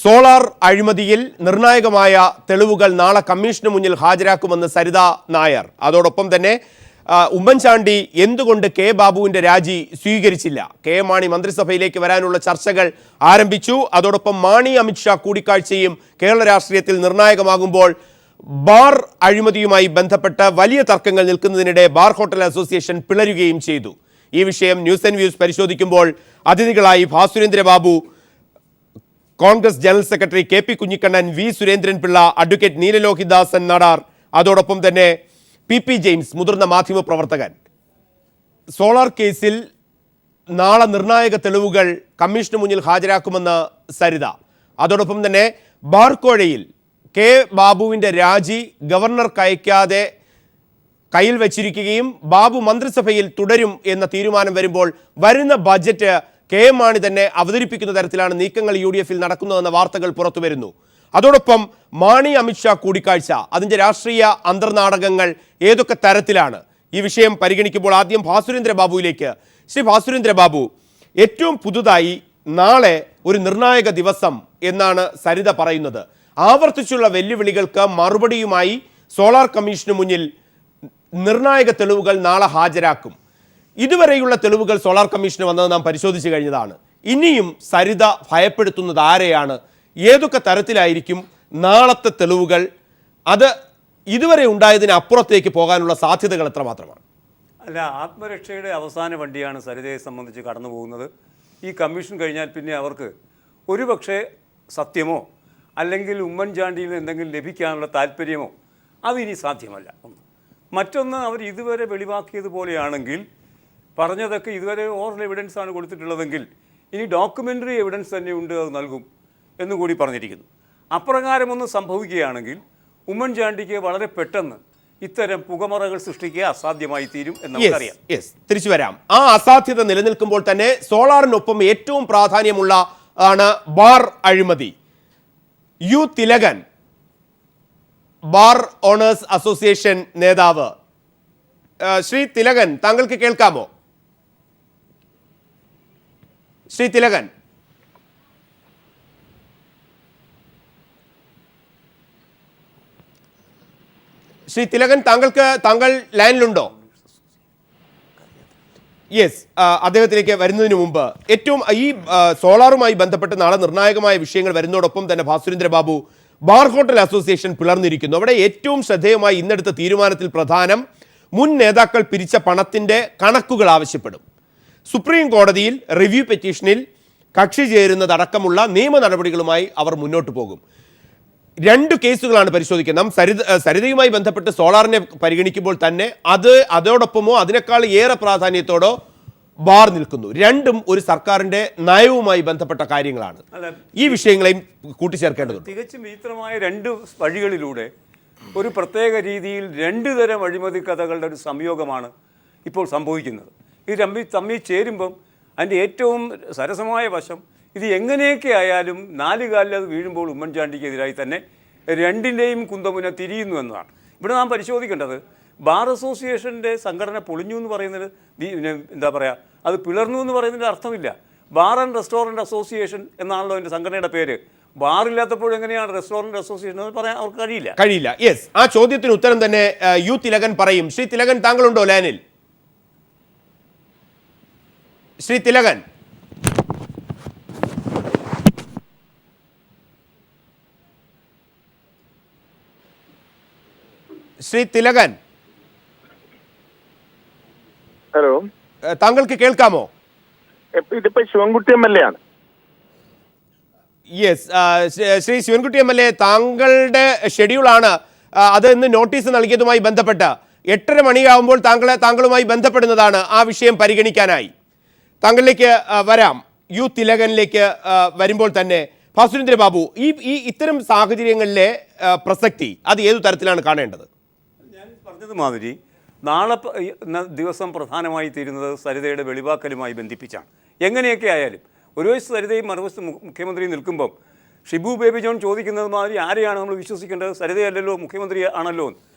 Solar അഴിമതിയിൽ നിർണായകമായ തെളിവുകൾ നാളെ കമ്മീഷന് മുന്നിൽ ഹാജരാക്കുമെന്ന് സരിത നായർ. അതോടൊപ്പം തന്നെ ഉമ്മൻചാണ്ടി എന്തുകൊണ്ട് കെ ബാബുവിന്റെ രാജി സ്വീകരിച്ചില്ല? കെ മാണി മന്ത്രിസഭയിലേക്ക് വരാനുള്ള ചർച്ചകൾ ആരംഭിച്ചു. അതോടൊപ്പം മാണി അമിത്ഷാ കൂടിക്കാഴ്ചയും കേരള രാഷ്ട്രീയത്തിൽ നിർണായകമാകുമ്പോൾ ബാർ അഴിമതിയുമായി ബന്ധപ്പെട്ട് വലിയ തർക്കങ്ങൾ നിൽക്കുന്നതിനിടെ ബാർ ഹോട്ടൽ അസോസിയേഷൻ പിളരുകയും ചെയ്തു. ഈ വിഷയം ന്യൂസ് ആൻഡ് വ്യൂസ് പരിശോധിക്കുമ്പോൾ അതിഥികളായി Bhasurendra Babu, Congress general secretary K P Kunhikannan, V Surendran Pillai, advocate Neelalohithadasan Nadar, അതോടൊപ്പം തന്നെ പി പി ജെയിംസ്, മുതിർന്ന മാധ്യമ പ്രവർത്തകൻ. സോളാർ കേസിൽ നാളെ നിർണായക തെളിവുകൾ കമ്മീഷന് മുന്നിൽ ഹാജരാക്കുമെന്ന് സരിത. അതോടൊപ്പം തന്നെ ബാർക്കോഴയിൽ കെ ബാബുവിൻ്റെ രാജി ഗവർണർക്ക് അയക്കാതെ കയ്യിൽ വച്ചിരിക്കുകയും ബാബു മന്ത്രിസഭയിൽ തുടരും എന്ന തീരുമാനം വരുമ്പോൾ വരുന്ന ബജറ്റ് കെ എം മാണി തന്നെ അവതരിപ്പിക്കുന്ന തരത്തിലാണ് നീക്കങ്ങൾ UDF-ൽ നടക്കുന്നതെന്ന വാർത്തകൾ പുറത്തു വരുന്നു. അതോടൊപ്പം മാണി അമിത്ഷാ കൂടിക്കാഴ്ച, അതിൻ്റെ രാഷ്ട്രീയ അന്തർനാടകങ്ങൾ ഏതൊക്കെ തരത്തിലാണ്? ഈ വിഷയം പരിഗണിക്കുമ്പോൾ ആദ്യം ഭാസുരേന്ദ്ര ബാബുവിലേക്ക്. ശ്രീ ഭാസുരേന്ദ്ര ബാബു, ഏറ്റവും പുതുതായി നാളെ ഒരു നിർണായക ദിവസം എന്നാണ് സരിത പറയുന്നത്. ആവർത്തിച്ചുള്ള വെല്ലുവിളികൾക്ക് മറുപടിയുമായി സോളാർ കമ്മീഷന് മുന്നിൽ നിർണായക തെളിവുകൾ നാളെ ഹാജരാക്കും. ഇതുവരെയുള്ള തെളിവുകൾ സോളാർ കമ്മീഷന് വന്നത് നാം പരിശോധിച്ചു കഴിഞ്ഞതാണ്. ഇനിയും സരിത ഭയപ്പെടുത്തുന്നത് ആരെയാണ്? ഏതൊക്കെ തരത്തിലായിരിക്കും നാളത്തെ തെളിവുകൾ? അത് ഇതുവരെ ഉണ്ടായതിന് അപ്പുറത്തേക്ക് പോകാനുള്ള സാധ്യതകൾ എത്രമാത്രമാണ്? അല്ല, ആത്മരക്ഷയുടെ അവസാന വണ്ടിയാണ് സരിതയെ സംബന്ധിച്ച് കടന്നു പോകുന്നത്. ഈ കമ്മീഷൻ കഴിഞ്ഞാൽ പിന്നെ അവർക്ക് ഒരുപക്ഷെ സത്യമോ അല്ലെങ്കിൽ ഉമ്മൻചാണ്ടിയിൽ നിന്ന് എന്തെങ്കിലും ലഭിക്കാനുള്ള താല്പര്യമോ അതിനി സാധ്യമല്ല. മറ്റൊന്ന്, അവർ ഇതുവരെ വെളിവാക്കിയതുപോലെയാണെങ്കിൽ, പറഞ്ഞതൊക്കെ ഇതുവരെ ഓറൽ എവിഡൻസ് ആണ് കൊടുത്തിട്ടുള്ളതെങ്കിൽ ഇനി ഡോക്യുമെൻ്ററി എവിഡൻസ് തന്നെ ഉണ്ട്, അത് നൽകും എന്നുകൂടി പറഞ്ഞിരിക്കുന്നു. അപ്രകാരമൊന്നും സംഭവിക്കുകയാണെങ്കിൽ ഉമ്മൻചാണ്ടിക്ക് വളരെ പെട്ടെന്ന് ഇത്തരം പുകമറകൾ സൃഷ്ടിക്കുക അസാധ്യമായി തീരും എന്ന് നമുക്കറിയാം. തിരിച്ചു വരാം. ആ അസാധ്യത നിലനിൽക്കുമ്പോൾ തന്നെ സോളാറിനൊപ്പം ഏറ്റവും പ്രാധാന്യമുള്ള ആണ് ബാർ അഴിമതി. U Thilakan, bar owners association നേതാവ്. ശ്രീ തിലകൻ, താങ്കൾക്ക് കേൾക്കാമോ? ശ്രീ തിലകൻ, താങ്കൾ ലൈനിലുണ്ടോ? യെസ്, അദ്ദേഹത്തിലേക്ക് വരുന്നതിന് മുമ്പ് ഏറ്റവും ഈ സോളാറുമായി ബന്ധപ്പെട്ട് നാളെ നിർണായകമായ വിഷയങ്ങൾ വരുന്നതോടൊപ്പം തന്നെ Bhasurendra Babu, bar hotel association പിളർന്നിരിക്കുന്നു. അവിടെ ഏറ്റവും ശ്രദ്ധേയമായി ഇന്നെടുത്ത തീരുമാനത്തിൽ പ്രധാനം, മുൻ നേതാക്കൾ പിരിച്ച പണത്തിൻ്റെ കണക്കുകൾ ആവശ്യപ്പെടും. സുപ്രീം കോടതിയിൽ റിവ്യൂ പെറ്റീഷനിൽ കക്ഷി ചേരുന്നതടക്കമുള്ള നിയമ നടപടികളുമായി അവർ മുന്നോട്ട് പോകും. 2 കേസുകളാണ് പരിശോധിക്കുന്നത്. സരിതയുമായി ബന്ധപ്പെട്ട് സോളാറിനെ പരിഗണിക്കുമ്പോൾ തന്നെ അതോടൊപ്പമോ അതിനേക്കാൾ ഏറെ പ്രാധാന്യത്തോടോ ബാർ നിൽക്കുന്നു. രണ്ടും ഒരു സർക്കാരിന്റെ നയവുമായി ബന്ധപ്പെട്ട കാര്യങ്ങളാണ്. ഈ വിഷയങ്ങളെയും കൂട്ടിച്ചേർക്കേണ്ടതുണ്ട്. തികച്ചും വിചിത്രമായ 2 വഴികളിലൂടെ ഒരു പ്രത്യേക രീതിയിൽ 2 തരം അഴിമതി കഥകളുടെ ഒരു സംയോഗമാണ് ഇപ്പോൾ സംഭവിക്കുന്നത്. ഇത് തമ്മിൽ ചേരുമ്പം അതിൻ്റെ ഏറ്റവും സരസമായ വശം, ഇത് എങ്ങനെയൊക്കെ ആയാലും 4 കാലിൽ അത് വീഴുമ്പോൾ ഉമ്മൻചാണ്ടിക്കെതിരായി തന്നെ 2ൻ്റെയും കുന്തമുന തിരിയുന്നു എന്നതാണ്. ഇവിടെ നാം പരിശോധിക്കേണ്ടത്, ബാർ അസോസിയേഷൻ്റെ സംഘടന പൊളിഞ്ഞു എന്ന് പറയുന്നത് എന്താ പറയുക, അത് പിളർന്നു എന്ന് പറയുന്നതിൻ്റെ അർത്ഥമില്ല. ബാർ ആൻഡ് റെസ്റ്റോറൻറ്റ് അസോസിയേഷൻ എന്നാണല്ലോ എൻ്റെ സംഘടനയുടെ പേര്. ബാറില്ലാത്തപ്പോൾ എങ്ങനെയാണ് റെസ്റ്റോറൻറ്റ് അസോസിയേഷൻ എന്ന് പറയാൻ അവർക്ക് കഴിയില്ല. യെസ്, ആ ചോദ്യത്തിന് ഉത്തരം തന്നെ യു തിലകൻ പറയും. ശ്രീ തിലകൻ, താങ്കളുണ്ടോ ലൈനിൽ? ശ്രീ തിലകൻ, ഹലോ, താങ്കൾക്ക് കേൾക്കാമോ? ഇതിപ്പോ ശിവൻകുട്ടി MLA ആണ്. യെസ്, ശ്രീ ശിവൻകുട്ടി MLA, താങ്കളുടെ ഷെഡ്യൂളാണ് അത് ഇന്ന് നോട്ടീസ് നൽകിയതുമായി ബന്ധപ്പെട്ട് 8:30 മണിയാകുമ്പോൾ താങ്കളുമായി ബന്ധപ്പെടുന്നതാണ് ആ വിഷയം പരിഗണിക്കാനായി. താങ്കളിലേക്ക് വരാം. യു തിലകനിലേക്ക് വരുമ്പോൾ തന്നെ ഭാസുരേന്ദ്ര ബാബു, ഇത്തരം സാഹചര്യങ്ങളിലെ പ്രസക്തി അത് ഏതു തരത്തിലാണ് കാണേണ്ടത്? ഞാൻ പറഞ്ഞതുമാതിരി നാളെ ദിവസം പ്രധാനമായി തീരുന്നത് സരിതയുടെ വെളിവാക്കലുമായി ബന്ധിപ്പിച്ചാണ്. എങ്ങനെയൊക്കെ ആയാലും ഒരു വശത്ത് സരിതയും മറുവശത്ത് മുഖ്യമന്ത്രി നിൽക്കുമ്പം ഷിബു ബേബി ജോൺ ചോദിക്കുന്നത് മാതിരി ആരെയാണ് നമ്മൾ വിശ്വസിക്കേണ്ടത്? സരിതയല്ലല്ലോ, മുഖ്യമന്ത്രി ആണല്ലോ.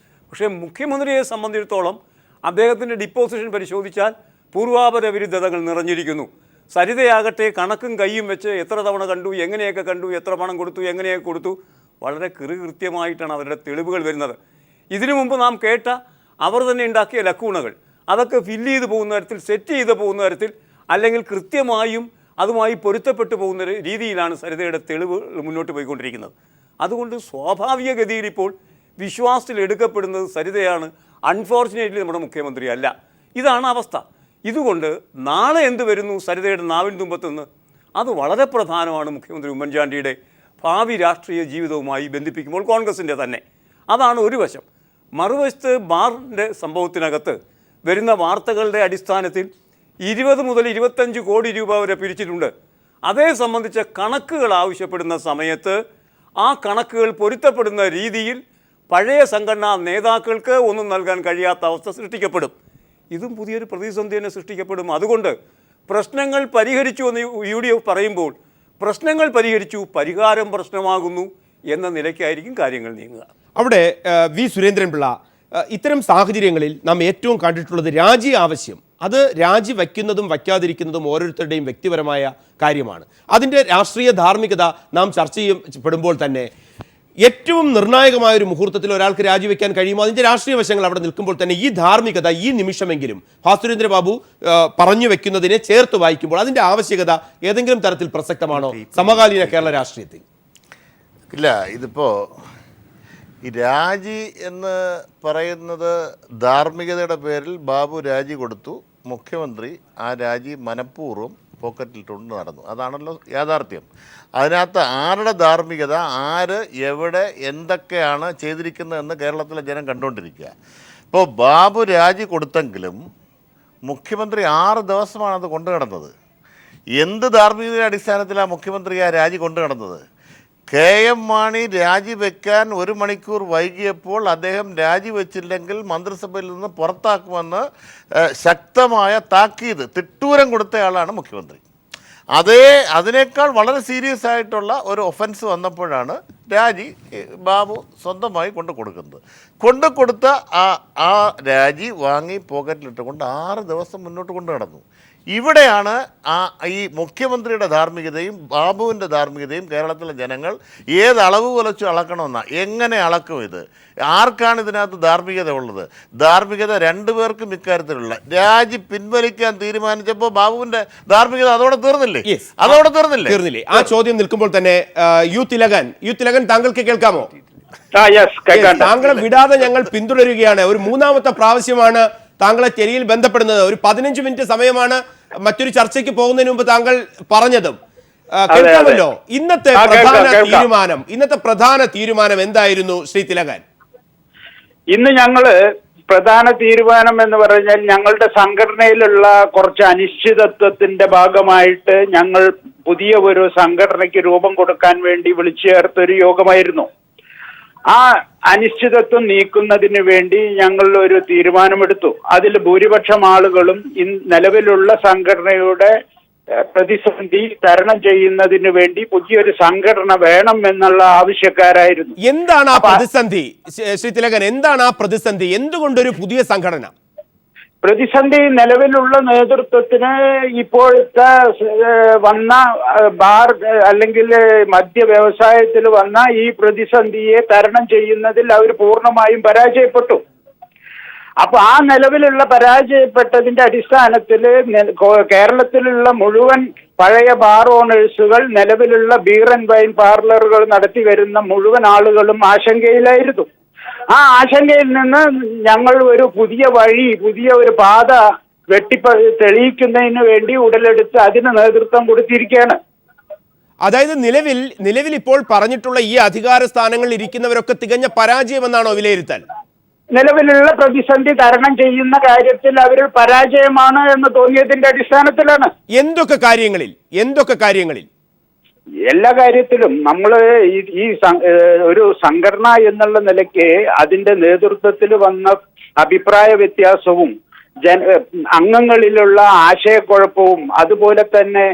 പക്ഷേ മുഖ്യമന്ത്രിയെ സംബന്ധിച്ചിടത്തോളം അദ്ദേഹത്തിൻ്റെ ഡിപ്പോസിഷൻ പരിശോധിച്ചാൽ പൂർവാപര വിരുദ്ധതകൾ നിറഞ്ഞിരിക്കുന്നു. സരിതയാകട്ടെ കണക്കും കയ്യും വെച്ച് എത്ര തവണ കണ്ടു, എങ്ങനെയൊക്കെ കണ്ടു, എത്ര പണം കൊടുത്തു, എങ്ങനെയൊക്കെ കൊടുത്തു, വളരെ കൃത്യമായിട്ടാണ് അവരുടെ തെളിവുകൾ വരുന്നത്. ഇതിനു മുമ്പ് നാം കേട്ട അവർ തന്നെ ഉണ്ടാക്കിയ ലക്കൂണകൾ അതൊക്കെ ഫില്ല് ചെയ്ത് പോകുന്ന തരത്തിൽ, സെറ്റ് ചെയ്ത് പോകുന്ന തരത്തിൽ, അല്ലെങ്കിൽ കൃത്യമായും അതുമായി പൊരുത്തപ്പെട്ടു പോകുന്ന രീതിയിലാണ് സരിതയുടെ തെളിവ് മുന്നോട്ട് പോയിക്കൊണ്ടിരിക്കുന്നത്. അതുകൊണ്ട് സ്വാഭാവികഗതിയിൽ ഇപ്പോൾ വിശ്വാസത്തിൽ എടുക്കപ്പെടുന്നത് സരിതയാണ്, അൺഫോർച്ചുനേറ്റ്ലി നമ്മുടെ മുഖ്യമന്ത്രി അല്ല. ഇതാണ് അവസ്ഥ. ഇതുകൊണ്ട് നാളെ എന്ത് വരുന്നു സരിതയുടെ നാവിൻ തുമ്പത്തുനിന്ന്, അത് വളരെ പ്രധാനമാണ് മുഖ്യമന്ത്രി ഉമ്മൻചാണ്ടിയുടെ ഭാവി രാഷ്ട്രീയ ജീവിതവുമായി ബന്ധിപ്പിക്കുമ്പോൾ കോൺഗ്രസിൻ്റെ തന്നെ. അതാണ് ഒരു വശം. മറുവശത്ത് ബാറിൻ്റെ സംഭവത്തിനകത്ത് വരുന്ന വാർത്തകളുടെ അടിസ്ഥാനത്തിൽ 20 മുതൽ 25 കോടി രൂപ വരെ പിരിച്ചിട്ടുണ്ട്. അതേ സംബന്ധിച്ച കണക്കുകൾ ആവശ്യപ്പെടുന്ന സമയത്ത് ആ കണക്കുകൾ പൊരുത്തപ്പെടുന്ന രീതിയിൽ പഴയ സംഘടനാ നേതാക്കൾക്ക് ഒന്നും നൽകാൻ കഴിയാത്ത അവസ്ഥ സൃഷ്ടിക്കപ്പെടും. ഇതും പുതിയൊരു പ്രതിസന്ധി തന്നെ സൃഷ്ടിക്കപ്പെടും. അതുകൊണ്ട് പ്രശ്നങ്ങൾ പരിഹരിച്ചു എന്ന് UDF പറയുമ്പോൾ പ്രശ്നങ്ങൾ പരിഹരിച്ചു, പരിഹാരം പ്രശ്നമാകുന്നു എന്ന നിലയ്ക്കായിരിക്കും കാര്യങ്ങൾ നീങ്ങുക. അവിടെ വി സുരേന്ദ്രൻപിള്ള, ഇത്തരം സാഹചര്യങ്ങളിൽ നാം ഏറ്റവും കണ്ടിട്ടുള്ളത് രാജി ആവശ്യം. അത് രാജി വയ്ക്കുന്നതും വയ്ക്കാതിരിക്കുന്നതും ഓരോരുത്തരുടെയും വ്യക്തിപരമായ കാര്യമാണ്. അതിൻ്റെ രാഷ്ട്രീയ ധാർമ്മികത നാം ചർച്ച ചെയ്യപ്പെടുമ്പോൾ തന്നെ ഏറ്റവും നിർണായകമായ ഒരു മുഹൂർത്തത്തിൽ ഒരാൾക്ക് രാജിവെക്കാൻ കഴിയുമോ, അതിൻ്റെ രാഷ്ട്രീയ വശങ്ങൾ അവിടെ നിൽക്കുമ്പോൾ തന്നെ ഈ ധാർമ്മികത ഈ നിമിഷമെങ്കിലും സുരേന്ദ്ര ബാബു പറഞ്ഞു വെക്കുന്നതിനെ ചേർത്ത് വായിക്കുമ്പോൾ അതിൻ്റെ ആവശ്യകത ഏതെങ്കിലും തരത്തിൽ പ്രസക്തമാണോ സമകാലീന കേരള രാഷ്ട്രീയത്തിൽ? ഇല്ല, ഇതിപ്പോൾ ഈ രാജി എന്ന് പറയുന്നത് ധാർമ്മികതയുടെ പേരിൽ ബാബു രാജി കൊടുത്തു, മുഖ്യമന്ത്രി ആ രാജി മനഃപൂർവ്വം പോക്കറ്റിലിട്ടുണ്ട് നടന്നു. അതാണല്ലോ യാഥാർത്ഥ്യം. അതിനകത്ത് ആരുടെ ധാർമ്മികത, ആര് എവിടെ എന്തൊക്കെയാണ് ചെയ്തിരിക്കുന്നതെന്ന് കേരളത്തിലെ ജനം കണ്ടുകൊണ്ടിരിക്കുക. ഇപ്പോൾ ബാബു രാജി കൊടുത്തെങ്കിലും മുഖ്യമന്ത്രി 6 ദിവസമാണത് കൊണ്ടു കിടന്നത്. എന്ത് ധാർമ്മികതയുടെ അടിസ്ഥാനത്തിലാണ് മുഖ്യമന്ത്രി ആ രാജി കൊണ്ടു കിടന്നത്? KM മാണി രാജിവെക്കാൻ 1 മണിക്കൂർ വൈകിയപ്പോൾ അദ്ദേഹം രാജിവെച്ചില്ലെങ്കിൽ മന്ത്രിസഭയിൽ നിന്ന് പുറത്താക്കുമെന്ന് ശക്തമായ താക്കീത്, തിട്ടൂരം കൊടുത്തയാളാണ് മുഖ്യമന്ത്രി. അതിനേക്കാൾ വളരെ സീരിയസ് ആയിട്ടുള്ള ഒരു ഒഫൻസ് വന്നപ്പോഴാണ് രാജി ബാബു സ്വന്തമായി കൊണ്ടു കൊടുത്ത ആ രാജി വാങ്ങി പോക്കറ്റിലിട്ടുകൊണ്ട് 6 ദിവസം മുന്നോട്ട് കൊണ്ടു നടന്നു. ഇവിടെയാണ് ഈ മുഖ്യമന്ത്രിയുടെ ധാർമ്മികതയും ബാബുവിൻ്റെ ധാർമ്മികതയും കേരളത്തിലെ ജനങ്ങൾ ഏത് അളവ് കുലച്ച് അളക്കണമെന്നാ, എങ്ങനെ അളക്കും ഇത്? ആർക്കാണ് ഇതിനകത്ത് ധാർമ്മികത ഉള്ളത്? ധാർമ്മികത 2 പേർക്കും ഇക്കാര്യത്തിലുള്ള. രാജി പിൻവലിക്കാൻ തീരുമാനിച്ചപ്പോൾ ബാബുവിൻ്റെ ധാർമ്മികത അതോടെ തീർന്നില്ലേ? ആ ചോദ്യം നിൽക്കുമ്പോൾ തന്നെ യു തിലകൻ താങ്കൾക്ക് കേൾക്കാമോ? താങ്കളെ വിടാതെ ഞങ്ങൾ പിന്തുടരുകയാണ്. ഒരു 3ാമത്തെ പ്രാവശ്യമാണ് താങ്കളെ ടെലിയിൽ ബന്ധപ്പെടുന്നത്. ഒരു 15 മിനിറ്റ് സമയമാണ് മറ്റൊരു ചർച്ചയ്ക്ക് പോകുന്നതിന് മുമ്പ് താങ്കൾ പറഞ്ഞതും കേൾക്കാമല്ലോ. ഇന്നത്തെ പ്രധാന തീരുമാനം എന്തായിരുന്നു ശ്രീ തിലകൻ? ഇന്ന് ഞങ്ങള് പ്രധാന തീരുമാനം എന്ന് പറഞ്ഞാൽ ഞങ്ങളുടെ സംഘടനയിലുള്ള കുറച്ച് അനിശ്ചിതത്വത്തിന്റെ ഭാഗമായിട്ട് ഞങ്ങൾ പുതിയ ഒരു സംഘടനയ്ക്ക് രൂപം കൊടുക്കാൻ വേണ്ടി വിളിച്ചു ചേർത്തൊരു യോഗമായിരുന്നു. ആ അനിശ്ചിതത്വം നീക്കുന്നതിന് വേണ്ടി ഞങ്ങൾ ഒരു തീരുമാനമെടുത്തു. അതിൽ ഭൂരിപക്ഷം ആളുകളും നിലവിലുള്ള സംഘടനയുടെ പ്രതിസന്ധി തരണം ചെയ്യുന്നതിന് വേണ്ടി പുതിയൊരു സംഘടന വേണം എന്നുള്ള ആവശ്യക്കാരായിരുന്നു. എന്താണ് ആ പ്രതിസന്ധി ശ്രീ തിലകൻ? എന്താണ് ആ പ്രതിസന്ധി? എന്തുകൊണ്ടൊരു പുതിയ സംഘടന? പ്രതിസന്ധി നിലവിലുള്ള നേതൃത്വത്തിന് ഇപ്പോഴത്തെ വന്ന ബാർ അല്ലെങ്കിൽ മദ്യ വ്യവസായത്തിൽ വന്ന ഈ പ്രതിസന്ധിയെ തരണം ചെയ്യുന്നതിൽ അവർ പൂർണ്ണമായും പരാജയപ്പെട്ടു. അപ്പൊ ആ നിലവിലുള്ള പരാജയപ്പെട്ടതിന്റെ അടിസ്ഥാനത്തിൽ കേരളത്തിലുള്ള മുഴുവൻ പഴയ ബാർ ഓണേഴ്സുകൾ, നിലവിലുള്ള ബീർ ആൻഡ് വൈൻ പാർലറുകൾ നടത്തി വരുന്ന മുഴുവൻ ആളുകളും ആശങ്കയിലായിരുന്നു. ആ ആശങ്കയിൽ നിന്ന് ഞങ്ങൾ ഒരു പുതിയ ഒരു പാത തെളിയിക്കുന്നതിന് വേണ്ടി ഉടലെടുത്ത് അതിന് നേതൃത്വം കൊടുത്തിരിക്കുകയാണ്. അതായത് നിലവിൽ ഇപ്പോൾ പറഞ്ഞിട്ടുള്ള ഈ അധികാര സ്ഥാനങ്ങളിൽ ഇരിക്കുന്നവരൊക്കെ തികഞ്ഞ പരാജയമെന്നാണോ വിലയിരുത്തൽ? നിലവിലുള്ള പ്രതിസന്ധി തരണം ചെയ്യുന്ന കാര്യത്തിൽ അവർ പരാജയമാണ് എന്ന് തോന്നിയതിന്റെ അടിസ്ഥാനത്തിലാണ്. എന്തൊക്കെ കാര്യങ്ങളിൽ? എല്ലാ കാര്യത്തിലും നമ്മൾ ഈ ഒരു സംഘടന എന്നുള്ള നിലയ്ക്ക് അതിന്റെ നേതൃത്വത്തിൽ വന്ന അഭിപ്രായ വ്യത്യാസവും അംഗങ്ങളിലുള്ള ആശയക്കുഴപ്പവും അതുപോലെ തന്നെ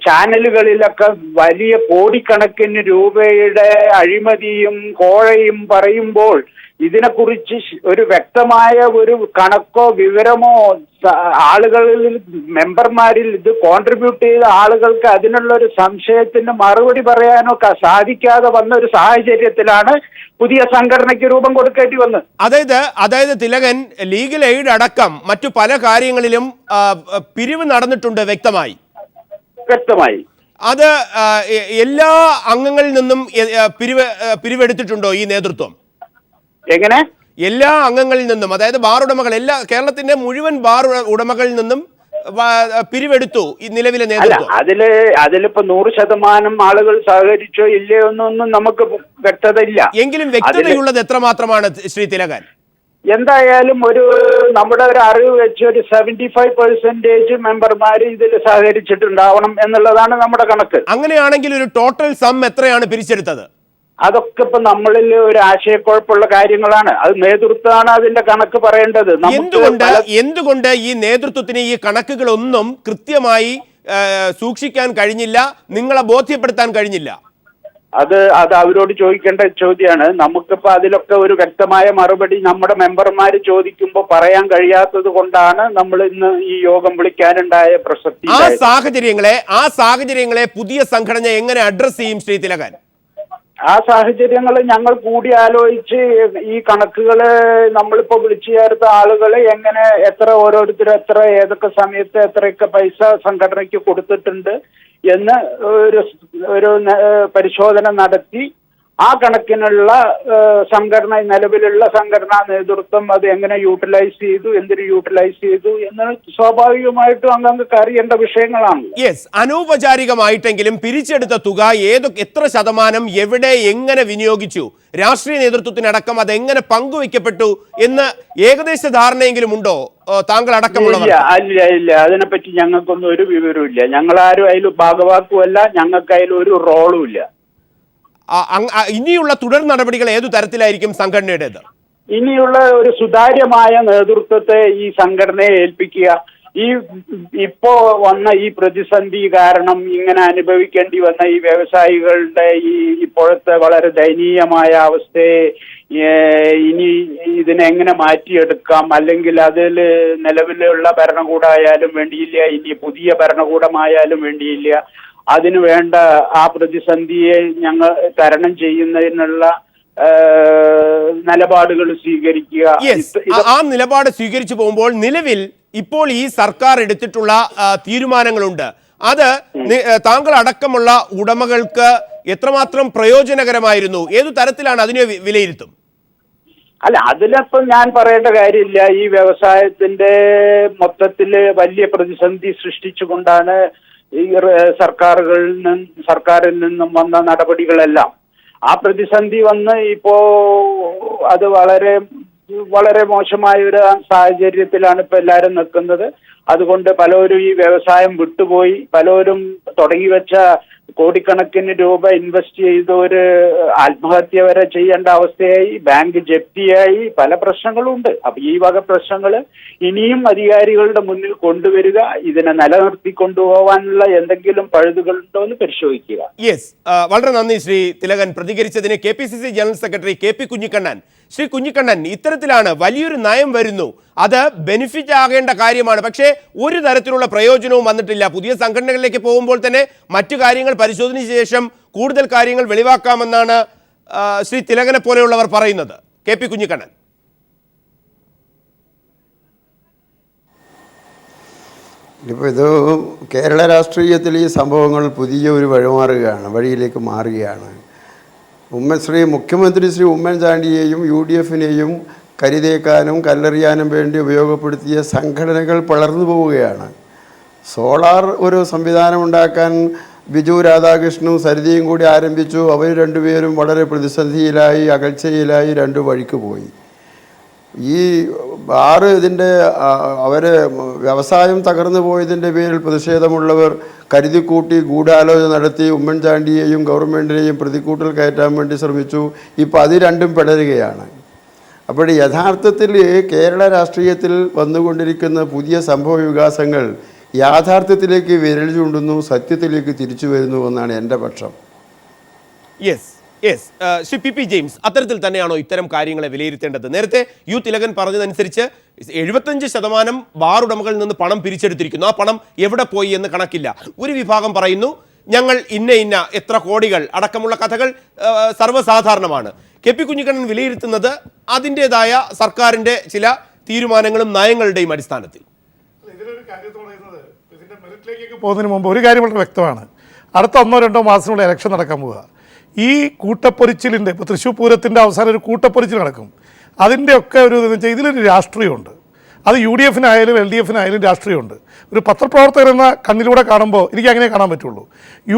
ചാനലുകളിലൊക്കെ വലിയ കോടിക്കണക്കിന് രൂപയുടെ അഴിമതിയും കോഴയും പറയുമ്പോൾ ഇതിനെക്കുറിച്ച് ഒരു വ്യക്തമായ ഒരു കണക്കോ വിവരമോ ആളുകളിൽ മെമ്പർമാരിൽ ഇത് കോൺട്രിബ്യൂട്ട് ചെയ്ത ആളുകൾക്ക് അതിനുള്ള ഒരു സംശയത്തിന് മറുപടി പറയാനോ സാധിക്കാതെ വന്ന ഒരു സാഹചര്യത്തിലാണ് പുതിയ സംഘടനയ്ക്ക് രൂപം കൊടുക്കേണ്ടി വന്നത്. അതായത് തിലകൻ, ലീഗൽ എയ്ഡ് അടക്കം മറ്റു പല കാര്യങ്ങളിലും പിരിവ് നടന്നിട്ടുണ്ട് വ്യക്തമായി. അത് എല്ലാ അംഗങ്ങളിൽ നിന്നും പിരിവെടുത്തിട്ടുണ്ടോ ഈ നേതൃത്വം? എങ്ങനെ? എല്ലാ അംഗങ്ങളിൽ നിന്നും, അതായത് ബാർ ഉടമകൾ, കേരളത്തിന്റെ മുഴുവൻ ബാർ ഉടമകളിൽ നിന്നും പിരിവെടുത്തു ഈ നിലവിലെ നേതൃത്വം? അതിലിപ്പോ 100% ആളുകൾ സഹകരിച്ചോ ഇല്ലയോ എന്നൊന്നും നമുക്ക് വ്യക്തത ഇല്ല. എങ്കിലും വ്യക്തതയുള്ളത് എത്രമാത്രമാണ് ശ്രീ തിലകൻ? എന്തായാലും നമ്മുടെ ഒരു അറിവ് വെച്ച് ഒരു 75% മെമ്പർമാര് ഇതിൽ സഹകരിച്ചിട്ടുണ്ടാവണം എന്നുള്ളതാണ് നമ്മുടെ കണക്ക്. അങ്ങനെയാണെങ്കിൽ ഒരു ടോട്ടൽ സം എത്രയാണ് പിരിച്ചെടുത്തത്? അതൊക്കെ ഇപ്പൊ നമ്മളിൽ ഒരു ആശയക്കുഴപ്പമുള്ള കാര്യങ്ങളാണ്. അത് നേതൃത്വമാണ് അതിന്റെ കണക്ക് പറയേണ്ടത്. എന്തുകൊണ്ട് ഈ നേതൃത്വത്തിന് ഈ കണക്കുകളൊന്നും കൃത്യമായി സൂക്ഷിക്കാൻ കഴിഞ്ഞില്ല, നിങ്ങളെ ബോധ്യപ്പെടുത്താൻ കഴിഞ്ഞില്ല? അത് അവരോട് ചോദിക്കേണ്ട ചോദ്യമാണ്. നമുക്കിപ്പോ അതിലൊക്കെ ഒരു വ്യക്തമായ മറുപടി നമ്മുടെ മെമ്പർമാർ ചോദിക്കുമ്പോൾ പറയാൻ കഴിയാത്തത് കൊണ്ടാണ് നമ്മൾ ഇന്ന് ഈ യോഗം വിളിക്കാനുണ്ടായ പ്രസക്തി. ആ സാഹചര്യങ്ങളെ പുതിയ സംഘടന എങ്ങനെ അഡ്രസ് ചെയ്യും ശ്രീ തിലകൻ? ആ സാഹചര്യങ്ങൾ ഞങ്ങൾ കൂടിയാലോചിച്ച് ഈ കണക്കുകള് നമ്മളിപ്പോ വിളിച്ചു ചേർത്ത ആളുകള് എങ്ങനെ ഓരോരുത്തരും ഏതൊക്കെ സമയത്ത് എത്രയൊക്കെ പൈസ സംഘടനയ്ക്ക് കൊടുത്തിട്ടുണ്ട് എന്ന് ഒരു പരിശോധന നടത്തി ആ കണക്കിനുള്ള നിലവിലുള്ള സംഘടനാ നേതൃത്വം അത് എങ്ങനെ യൂട്ടിലൈസ് ചെയ്തു, എന്തിനു യൂട്ടിലൈസ് ചെയ്തു എന്ന് സ്വാഭാവികമായിട്ടും അംഗങ്ങൾക്ക് അറിയേണ്ട വിഷയങ്ങളാണ്. അനൗപചാരികമായിട്ടെങ്കിലും പിരിച്ചെടുത്ത തുക എത്ര ശതമാനം എവിടെ എങ്ങനെ വിനിയോഗിച്ചു, രാഷ്ട്രീയ നേതൃത്വത്തിനടക്കം അതെങ്ങനെ പങ്കുവെക്കപ്പെട്ടു എന്ന് ഏകദേശ ധാരണയെങ്കിലും ഉണ്ടോ താങ്കൾ അടക്കമുള്ളവർ? ഇല്ല, അതിനെപ്പറ്റി ഞങ്ങൾക്കൊന്നും ഒരു വിവരവും ഇല്ല. ഞങ്ങളാരും അതിൽ ഭാഗവാക്കുമല്ല, ഞങ്ങൾക്ക് അതിൽ ഒരു റോളും ഇല്ല. ഇനിയുള്ള തുടർ നടപടികൾ ഏതു തരത്തിലായിരിക്കും സംഘടനയുടേത്? ഇനിയുള്ള ഒരു സുതാര്യമായ നേതൃത്വത്തെ ഈ സംഘടനയെ ഏൽപ്പിക്കുക. ഇപ്പോ വന്ന ഈ പ്രതിസന്ധി കാരണം ഇങ്ങനെ അനുഭവിക്കേണ്ടി വന്ന ഈ വ്യവസായികളുടെ ഇപ്പോഴത്തെ വളരെ ദയനീയമായ അവസ്ഥയെ ഇനി ഇതിനെങ്ങനെ മാറ്റിയെടുക്കാം, അല്ലെങ്കിൽ അതിൽ നിലവിലുള്ള ഭരണകൂടമായാലും വേണ്ടിയില്ല, ഇനി പുതിയ ഭരണകൂടമായാലും വേണ്ടിയില്ല, അതിനു വേണ്ട ആ പ്രതിസന്ധിയെ ഞങ്ങൾ തരണം ചെയ്യുന്നതിനുള്ള നിലപാടുകൾ സ്വീകരിക്കുക. ആ നിലപാട് സ്വീകരിച്ചു പോകുമ്പോൾ നിലവിൽ ഇപ്പോൾ ഈ സർക്കാർ എടുത്തിട്ടുള്ള തീരുമാനങ്ങളുണ്ട്, അത് താങ്കൾ അടക്കമുള്ള ഉടമകൾക്ക് എത്രമാത്രം പ്രയോജനകരമായിരുന്നു, ഏതു തരത്തിലാണ് അതിനെ വിലയിരുത്തും? അതിലപ്പം ഞാൻ പറയേണ്ട കാര്യമില്ല. ഈ വ്യവസായത്തിന്റെ മൊത്തത്തില് വലിയ പ്രതിസന്ധി സൃഷ്ടിച്ചുകൊണ്ടാണ് ഈ സർക്കാരിൽ നിന്നും വന്ന നടപടികളെല്ലാം. ആ പ്രതിസന്ധി വന്ന് ഇപ്പോ അത് വളരെ മോശമായ ഒരു സാഹചര്യത്തിലാണ് ഇപ്പൊ എല്ലാവരും നിൽക്കുന്നത്. അതുകൊണ്ട് പലരും ഈ വ്യവസായം വിട്ടുപോയി, പലരും തുടങ്ങി വെച്ച കോടിക്കണക്കിന് രൂപ ഇൻവെസ്റ്റ് ചെയ്ത് ഒരു ആത്മഹത്യ വരെ ചെയ്യേണ്ട അവസ്ഥയായി, ബാങ്ക് ജപ്തിയായി, പല പ്രശ്നങ്ങളും ഉണ്ട്. അപ്പൊ ഈ വക പ്രശ്നങ്ങൾ ഇനിയും അധികാരികളുടെ മുന്നിൽ കൊണ്ടുവരിക, ഇതിനെ നിലനിർത്തി കൊണ്ടുപോകാനുള്ള എന്തെങ്കിലും പഴുതുകളുണ്ടോ എന്ന് പരിശോധിക്കുക. വളരെ നന്ദി ശ്രീ തിലകൻ പ്രതികരിച്ചതിന്. KPCC general secretary KP Kunhikannan. Shri Kunhikannan, ഇത്തരത്തിലാണ് വലിയൊരു നയം വരുന്നു, അത് ബെനിഫിറ്റ് ആകേണ്ട കാര്യമാണ്, പക്ഷേ ഒരു തരത്തിലുള്ള പ്രയോജനവും വന്നിട്ടില്ല. പുതിയ സംഘടനകളിലേക്ക് പോകുമ്പോൾ തന്നെ മറ്റു കാര്യങ്ങൾ പരിശോധനയ്ക്ക് ശേഷം കൂടുതൽ കാര്യങ്ങൾ വെളിവാക്കാമെന്നാണ് ശ്രീ തിലകനെ പോലെയുള്ളവർ പറയുന്നത്. KP കുഞ്ഞിക്കണ്ണൻ. ഇപ്പോൾ ഇത് കേരള രാഷ്ട്രീയത്തിൽ ഈ സംഭവങ്ങൾ പുതിയ ഒരു വഴിയിലേക്ക് മാറുകയാണ്. മുഖ്യമന്ത്രി ശ്രീ ഉമ്മൻചാണ്ടിയെയും UDF-നെയും കരിതേക്കാനും കല്ലെറിയാനും വേണ്ടി ഉപയോഗപ്പെടുത്തിയ സംഘടനകൾ വളർന്നു പോവുകയാണ്. സോളാർ ഒരു സംവിധാനം ഉണ്ടാക്കാൻ ബിജു രാധാകൃഷ്ണനും സരിതയും കൂടി ആരംഭിച്ചു. അവർ രണ്ടുപേരും വളരെ പ്രതിസന്ധിയിലായി, അകൽച്ചയിലായി, രണ്ടു വഴിക്ക് പോയി. ഈ അവരെ വ്യവസായം തകർന്നു പോയതിൻ്റെ പേരിൽ പ്രതിഷേധമുള്ളവർ കരുതിക്കൂട്ടി ഗൂഢാലോചന നടത്തി ഉമ്മൻചാണ്ടിയെയും ഗവൺമെൻറ്റിനെയും പ്രതിക്കൂട്ടിൽ കയറ്റാൻ വേണ്ടി ശ്രമിച്ചു. ഇപ്പോൾ അത് രണ്ടും പിടരുകയാണ്. അപ്പോൾ യഥാർത്ഥത്തിൽ കേരള രാഷ്ട്രീയത്തിൽ വന്നുകൊണ്ടിരിക്കുന്ന പുതിയ സംഭവ വികാസങ്ങൾ യാഥാർത്ഥ്യത്തിലേക്ക് വിരൽ ചൂണ്ടുന്നു, സത്യത്തിലേക്ക് തിരിച്ചു വരുന്നു എന്നാണ് എൻ്റെ പക്ഷം. യെസ്, ശ്രീ പി ജെയിംസ്, അത്തരത്തിൽ തന്നെയാണോ ഇത്തരം കാര്യങ്ങളെ വിലയിരുത്തേണ്ടത്? നേരത്തെ യു തിലകൻ പറഞ്ഞതനുസരിച്ച് 75% ബാർ ഉടമകളിൽ നിന്ന് പണം പിരിച്ചെടുത്തിരിക്കുന്നു. ആ പണം എവിടെ പോയി എന്ന് കണക്കില്ല. ഒരു വിഭാഗം പറയുന്നു ഞങ്ങൾ ഇന്ന എത്ര കോടികൾ അടക്കമുള്ള കഥകൾ സർവ്വസാധാരണമാണ്. കെ പി കുഞ്ഞിക്കണ്ണൻ വിലയിരുത്തുന്നത് അതിൻ്റെതായ സർക്കാരിൻ്റെ ചില തീരുമാനങ്ങളും നയങ്ങളുടെയും അടിസ്ഥാനത്തിൽ. ഇതിലൊരു കാര്യം പറയുന്നത് ഇതിൻ്റെ മെറിറ്റിലേക്കൊക്കെ പോകുന്നതിന് മുമ്പ് ഒരു കാര്യം വളരെ വ്യക്തമാണ്. അടുത്ത 1-2 മാസത്തിനുള്ള ഇലക്ഷൻ നടക്കാൻ പോവുക. ഈ കൂട്ടപ്പൊരിച്ചിലിൻ്റെ ഇപ്പോൾ തൃശ്ശൂർ പൂരത്തിൻ്റെ അവസാനം ഒരു കൂട്ടപ്പൊരിച്ചിൽ നടക്കും. അതിൻ്റെയൊക്കെ ഒരു ഇതെന്ന് വെച്ചാൽ ഇതിലൊരു രാഷ്ട്രീയമുണ്ട്. അത് UDF LDF രാഷ്ട്രീയമുണ്ട്. ഒരു പത്രപ്രവർത്തകർ എന്ന കണ്ണിലൂടെ കാണുമ്പോൾ എനിക്ക് അങ്ങനെ കാണാൻ പറ്റുള്ളൂ.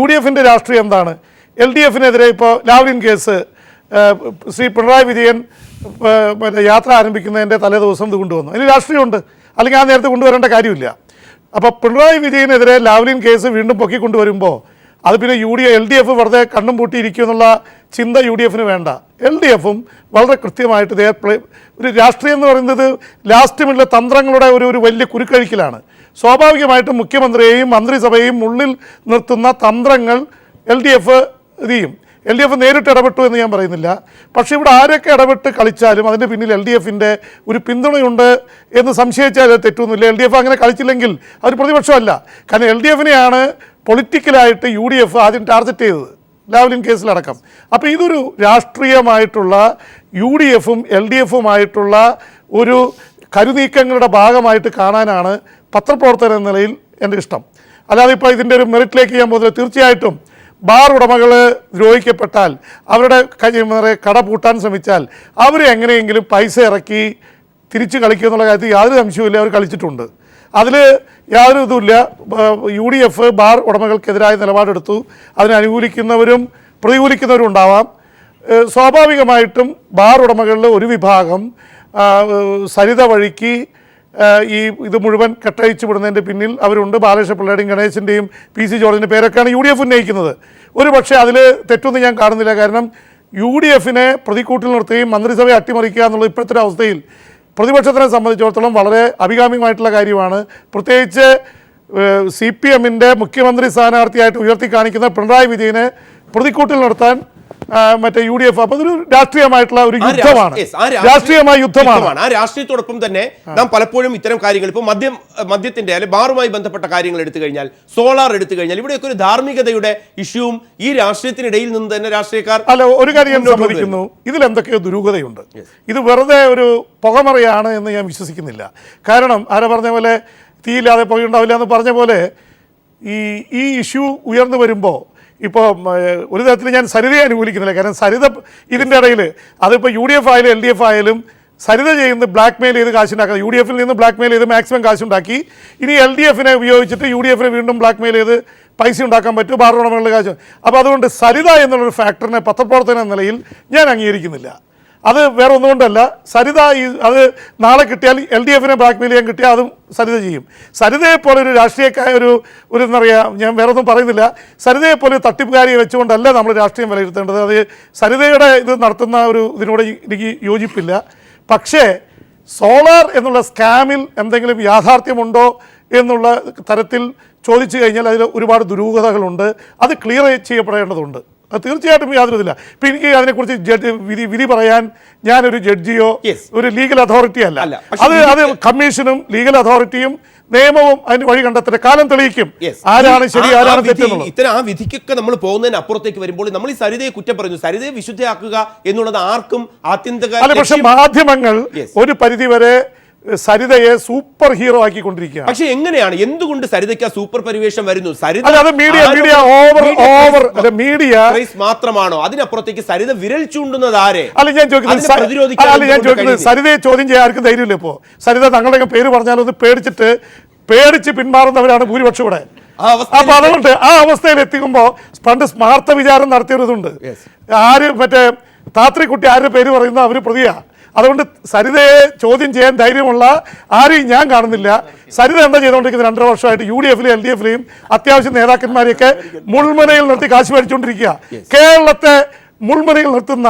UDF രാഷ്ട്രീയം എന്താണ്? LDF ഇപ്പോൾ ലാവ്ലിൻ കേസ് ശ്രീ പിണറായി വിജയൻ യാത്ര ആരംഭിക്കുന്നതിൻ്റെ തലേ ദിവസം ഇത് കൊണ്ടുവന്നു. അതിന് രാഷ്ട്രീയമുണ്ട്, അല്ലെങ്കിൽ ആ നേരത്തെ കൊണ്ടുവരേണ്ട കാര്യമില്ല. അപ്പോൾ പിണറായി വിജയനെതിരെ ലാവ്ലിൻ കേസ് വീണ്ടും പൊക്കിക്കൊണ്ടുവരുമ്പോൾ അത് പിന്നെ LDF വെറുതെ കണ്ണും പൂട്ടിയിരിക്കും എന്നുള്ള ചിന്ത UDF വേണ്ട. LDF വളരെ കൃത്യമായിട്ട് ഒരു രാഷ്ട്രീയം എന്ന് പറയുന്നത് ലാസ്റ്റ് മിനിറ്റിലെ തന്ത്രങ്ങളുടെ ഒരു വലിയ കുരുക്കഴിക്കലാണ്. സ്വാഭാവികമായിട്ടും മുഖ്യമന്ത്രിയെയും മന്ത്രിസഭയെയും ഉള്ളിൽ നിർത്തുന്ന തന്ത്രങ്ങൾ LDF ഇത് ചെയ്യും. LDF നേരിട്ട് ഇടപെട്ടു എന്ന് ഞാൻ പറയുന്നില്ല. പക്ഷേ ഇവിടെ ആരൊക്കെ ഇടപെട്ട് കളിച്ചാലും അതിൻ്റെ പിന്നിൽ LDF ഒരു പിന്തുണയുണ്ട് എന്ന് സംശയിച്ചാൽ തെറ്റൊന്നുമില്ല. LDF അങ്ങനെ കളിച്ചില്ലെങ്കിൽ അവർ പ്രതിപക്ഷമല്ല. കാരണം LDF പൊളിറ്റിക്കലായിട്ട് UDF ആദ്യം ടാർഗറ്റ് ചെയ്തത് ലാവ്ലിൻ കേസിലടക്കം. അപ്പോൾ ഇതൊരു രാഷ്ട്രീയമായിട്ടുള്ള UDF LDF ഒരു കരുനീക്കങ്ങളുടെ ഭാഗമായിട്ട് കാണാനാണ് പത്രപ്രവർത്തകൻ എന്ന നിലയിൽ എൻ്റെ ഇഷ്ടം. അല്ലാതെ ഇപ്പോൾ ഇതിൻ്റെ ഒരു മെറിറ്റിലേക്ക് ഞാൻ പോകുന്നത് തീർച്ചയായിട്ടും ബാർ ഉടമകൾ ദ്രോഹിക്കപ്പെട്ടാൽ, അവരുടെ കട പൂട്ടാൻ ശ്രമിച്ചാൽ അവർ എങ്ങനെയെങ്കിലും പൈസ ഇറക്കി തിരിച്ച് കളിക്കുക എന്നുള്ള കാര്യത്തിൽ യാതൊരു സംശയവുമില്ല. അവർ കളിച്ചിട്ടുണ്ട്. അതിൽ യാതൊരു ഇതുമില്ല. UDF ബാർ ഉടമകൾക്കെതിരായ നിലപാടെടുത്തു. അതിനെ അനുകൂലിക്കുന്നവരും പ്രതികൂലിക്കുന്നവരും ഉണ്ടാവാം. സ്വാഭാവികമായിട്ടും ബാർ ഉടമകളിൽ ഒരു വിഭാഗം സരിത വഴിക്ക് ഇത് മുഴുവൻ കെട്ടഴിച്ചു വിടുന്നതിൻ്റെ പിന്നിൽ അവരുണ്ട്. ബാലകൃഷ്ണ പിള്ളയുടെയും ഗണേശൻ്റെയും PC ജോർജിൻ്റെ പേരൊക്കെയാണ് UDF ഉന്നയിക്കുന്നത്. ഒരു പക്ഷേ അതിൽ തെറ്റൊന്നും ഞാൻ കാണുന്നില്ല. കാരണം UDF പ്രതിക്കൂട്ടിൽ നിർത്തുകയും മന്ത്രിസഭയെ അട്ടിമറിക്കുക എന്നുള്ള ഇപ്പോഴത്തെ അവസ്ഥയിൽ പ്രതിപക്ഷത്തിനെ സംബന്ധിച്ചിടത്തോളം വളരെ അഭികാമ്യമായിട്ടുള്ള കാര്യമാണ്. പ്രത്യേകിച്ച് CPM മുഖ്യമന്ത്രി സ്ഥാനാർത്ഥിയായിട്ട് ഉയർത്തി കാണിക്കുന്ന പിണറായി വിജയനെ പ്രതിക്കൂട്ടിൽ നിർത്താൻ UDF. അപ്പോൾ അതൊരു രാഷ്ട്രീയമായിട്ടുള്ള ഒരു യുദ്ധമാണ്, രാഷ്ട്രീയമായ യുദ്ധമാണ്. ആ രാഷ്ട്രീയത്തോടൊപ്പം തന്നെ നാം പലപ്പോഴും ഇത്തരം കാര്യങ്ങൾ ഇപ്പോൾ മദ്യത്തിന്റെ അല്ലെങ്കിൽ ബാറുമായി ബന്ധപ്പെട്ട കാര്യങ്ങൾ എടുത്തു കഴിഞ്ഞാൽ, സോളാർ എടുത്തു കഴിഞ്ഞാൽ, ഇവിടെയൊക്കെ ഒരു ധാർമ്മികതയുടെ ഇഷ്യൂവും ഈ രാഷ്ട്രീയത്തിനിടയിൽ നിന്ന് തന്നെ രാഷ്ട്രീയക്കാർ ഒരു കാര്യം ഞാൻ സമ്മതിക്കുന്നു, ഇതിൽ എന്തൊക്കെയോ ദുരൂഹതയുണ്ട്. ഇത് വെറുതെ ഒരു പുകമറയാണ് എന്ന് ഞാൻ വിശ്വസിക്കുന്നില്ല. കാരണം ആരാ പറഞ്ഞ പോലെ തീയില്ലാതെ പുകയുണ്ടാവില്ല എന്ന് പറഞ്ഞ പോലെ ഈ ഇഷ്യൂ ഉയർന്നു വരുമ്പോൾ ഇപ്പോൾ ഒരു തരത്തിൽ ഞാൻ സരിതയെ അനുകൂലിക്കുന്നില്ല. കാരണം സരിത ഇതിൻ്റെ ഇടയിൽ അതിപ്പോൾ UDF ആയാലും LDF ആയാലും സരിത ചെയ്യുന്നത് ബ്ലാക്ക് മെയിൽ ചെയ്ത് കാശുണ്ടാക്കുക. UDF നിന്ന് ബ്ലാക്ക് മെയിൽ ചെയ്ത് മാക്സിമം കാശുണ്ടാക്കി. ഇനി LDF ഉപയോഗിച്ചിട്ട് UDF വീണ്ടും ബ്ലാക്ക് മെയിൽ ചെയ്ത് പൈസ ഉണ്ടാക്കാൻ പറ്റും, ബാർ ഉടമകളുടെ കാശ്. അപ്പോൾ അതുകൊണ്ട് സരിത എന്നുള്ളൊരു ഫാക്ടറിനെ പത്രപ്രവർത്തനം എന്ന നിലയിൽ ഞാൻ അംഗീകരിക്കുന്നില്ല. അത് വേറെ ഒന്നുകൊണ്ടല്ല. സരിത അത് നാളെ കിട്ടിയാൽ LDF ബ്ലാക്ക് മെയിൽ ചെയ്യാൻ കിട്ടിയാൽ അതും സരിത ചെയ്യും. സരിതയെപ്പോലെ ഒരു രാഷ്ട്രീയക്കായ ഒരു എന്താ പറയുക, ഞാൻ വേറെ ഒന്നും പറയുന്നില്ല, സരിതയെപ്പോലെ തട്ടിപ്പുകാരിയെ വെച്ചുകൊണ്ടല്ല നമ്മൾ രാഷ്ട്രീയം വിലയിരുത്തേണ്ടത്. അത് സരിതയുടെ ഇത് നടത്തുന്ന ഇതിനോട് എനിക്ക് യോജിപ്പില്ല. പക്ഷേ സോളാർ എന്നുള്ള സ്കാമിൽ എന്തെങ്കിലും യാഥാർത്ഥ്യമുണ്ടോ എന്നുള്ള തരത്തിൽ ചോദിച്ചു കഴിഞ്ഞാൽ അതിൽ ഒരുപാട് ദുരൂഹതകളുണ്ട്. അത് ക്ലിയർ ചെയ്യപ്പെടേണ്ടതുണ്ട്. അത് തീർച്ചയായിട്ടും യാതൊരു ഇതില്ല. ഇപ്പം എനിക്ക് അതിനെക്കുറിച്ച് വിധി പറയാൻ ഞാനൊരു ജഡ്ജിയോ ഒരു ലീഗൽ അതോറിറ്റി അല്ല. അത് കമ്മീഷനും ലീഗൽ അതോറിറ്റിയും നിയമവും അതിന് വഴി കണ്ടെത്തട്ടെ, കാലം തെളിയിക്കും ആരാണ് ശരി ആരാണ് തെറ്റെന്നുള്ളത്. ഇത്തരം ആ വിധിക്കൊക്കെ നമ്മൾ പോകുന്നതിന് അപ്പുറത്തേക്ക് വരുമ്പോൾ നമ്മൾ ഈ സരിതയെ കുറ്റം പറഞ്ഞു, സരിതയെ വിശുദ്ധയാക്കുക എന്നുള്ളത് ആർക്കും ആത്യന്തിക. പക്ഷെ മാധ്യമങ്ങൾ ഒരു പരിധിവരെ സരിതയെ സൂപ്പർ ഹീറോ ആക്കിക്കൊണ്ടിരിക്കുകയാണ്. പക്ഷെ എങ്ങനെയാണ്, എന്തുകൊണ്ട് സരിതയ്ക്ക് സൂപ്പർ പരിവേഷം വരുന്നു? മീഡിയ മാത്രമാണോ? അതിനപ്പുറത്തേക്ക് സരിത വിരൽ ചൂണ്ടുന്നത് ആരെ? ഞാൻ ചോദിക്കുന്നത് സരിതയെ ചോദ്യം ചെയ്യാൻ ആർക്കും ധൈര്യമില്ല. ഇപ്പോൾ സരിത തങ്ങളുടെ പേര് പറഞ്ഞാലൊന്ന് പേടിച്ച് പിന്മാറുന്നവരാണ് ഭൂരിപക്ഷം ഇവിടെ. അപ്പൊ അതുകൊണ്ട് ആ അവസ്ഥയിൽ എത്തിക്കുമ്പോൾ പണ്ട് സ്മാർത്ഥ വിചാരം നടത്തിയൊരിതുണ്ട്. താത്രിക്കുട്ടി ആരുടെ പേര് പറയുന്ന അവർ പ്രതിയാ. അതുകൊണ്ട് സരിതയെ ചോദ്യം ചെയ്യാൻ ധൈര്യമുള്ള ആരെയും ഞാൻ കാണുന്നില്ല. സരിത എന്താ ചെയ്തുകൊണ്ടിരിക്കുന്നത്? 2.5 വർഷമായിട്ട് UDF LDF അത്യാവശ്യം നേതാക്കന്മാരെയൊക്കെ മുൾമുനയിൽ നിർത്തി കാശ് ഭരിച്ചുകൊണ്ടിരിക്കുക. കേരളത്തെ മുൾമുനയിൽ നിർത്തുന്ന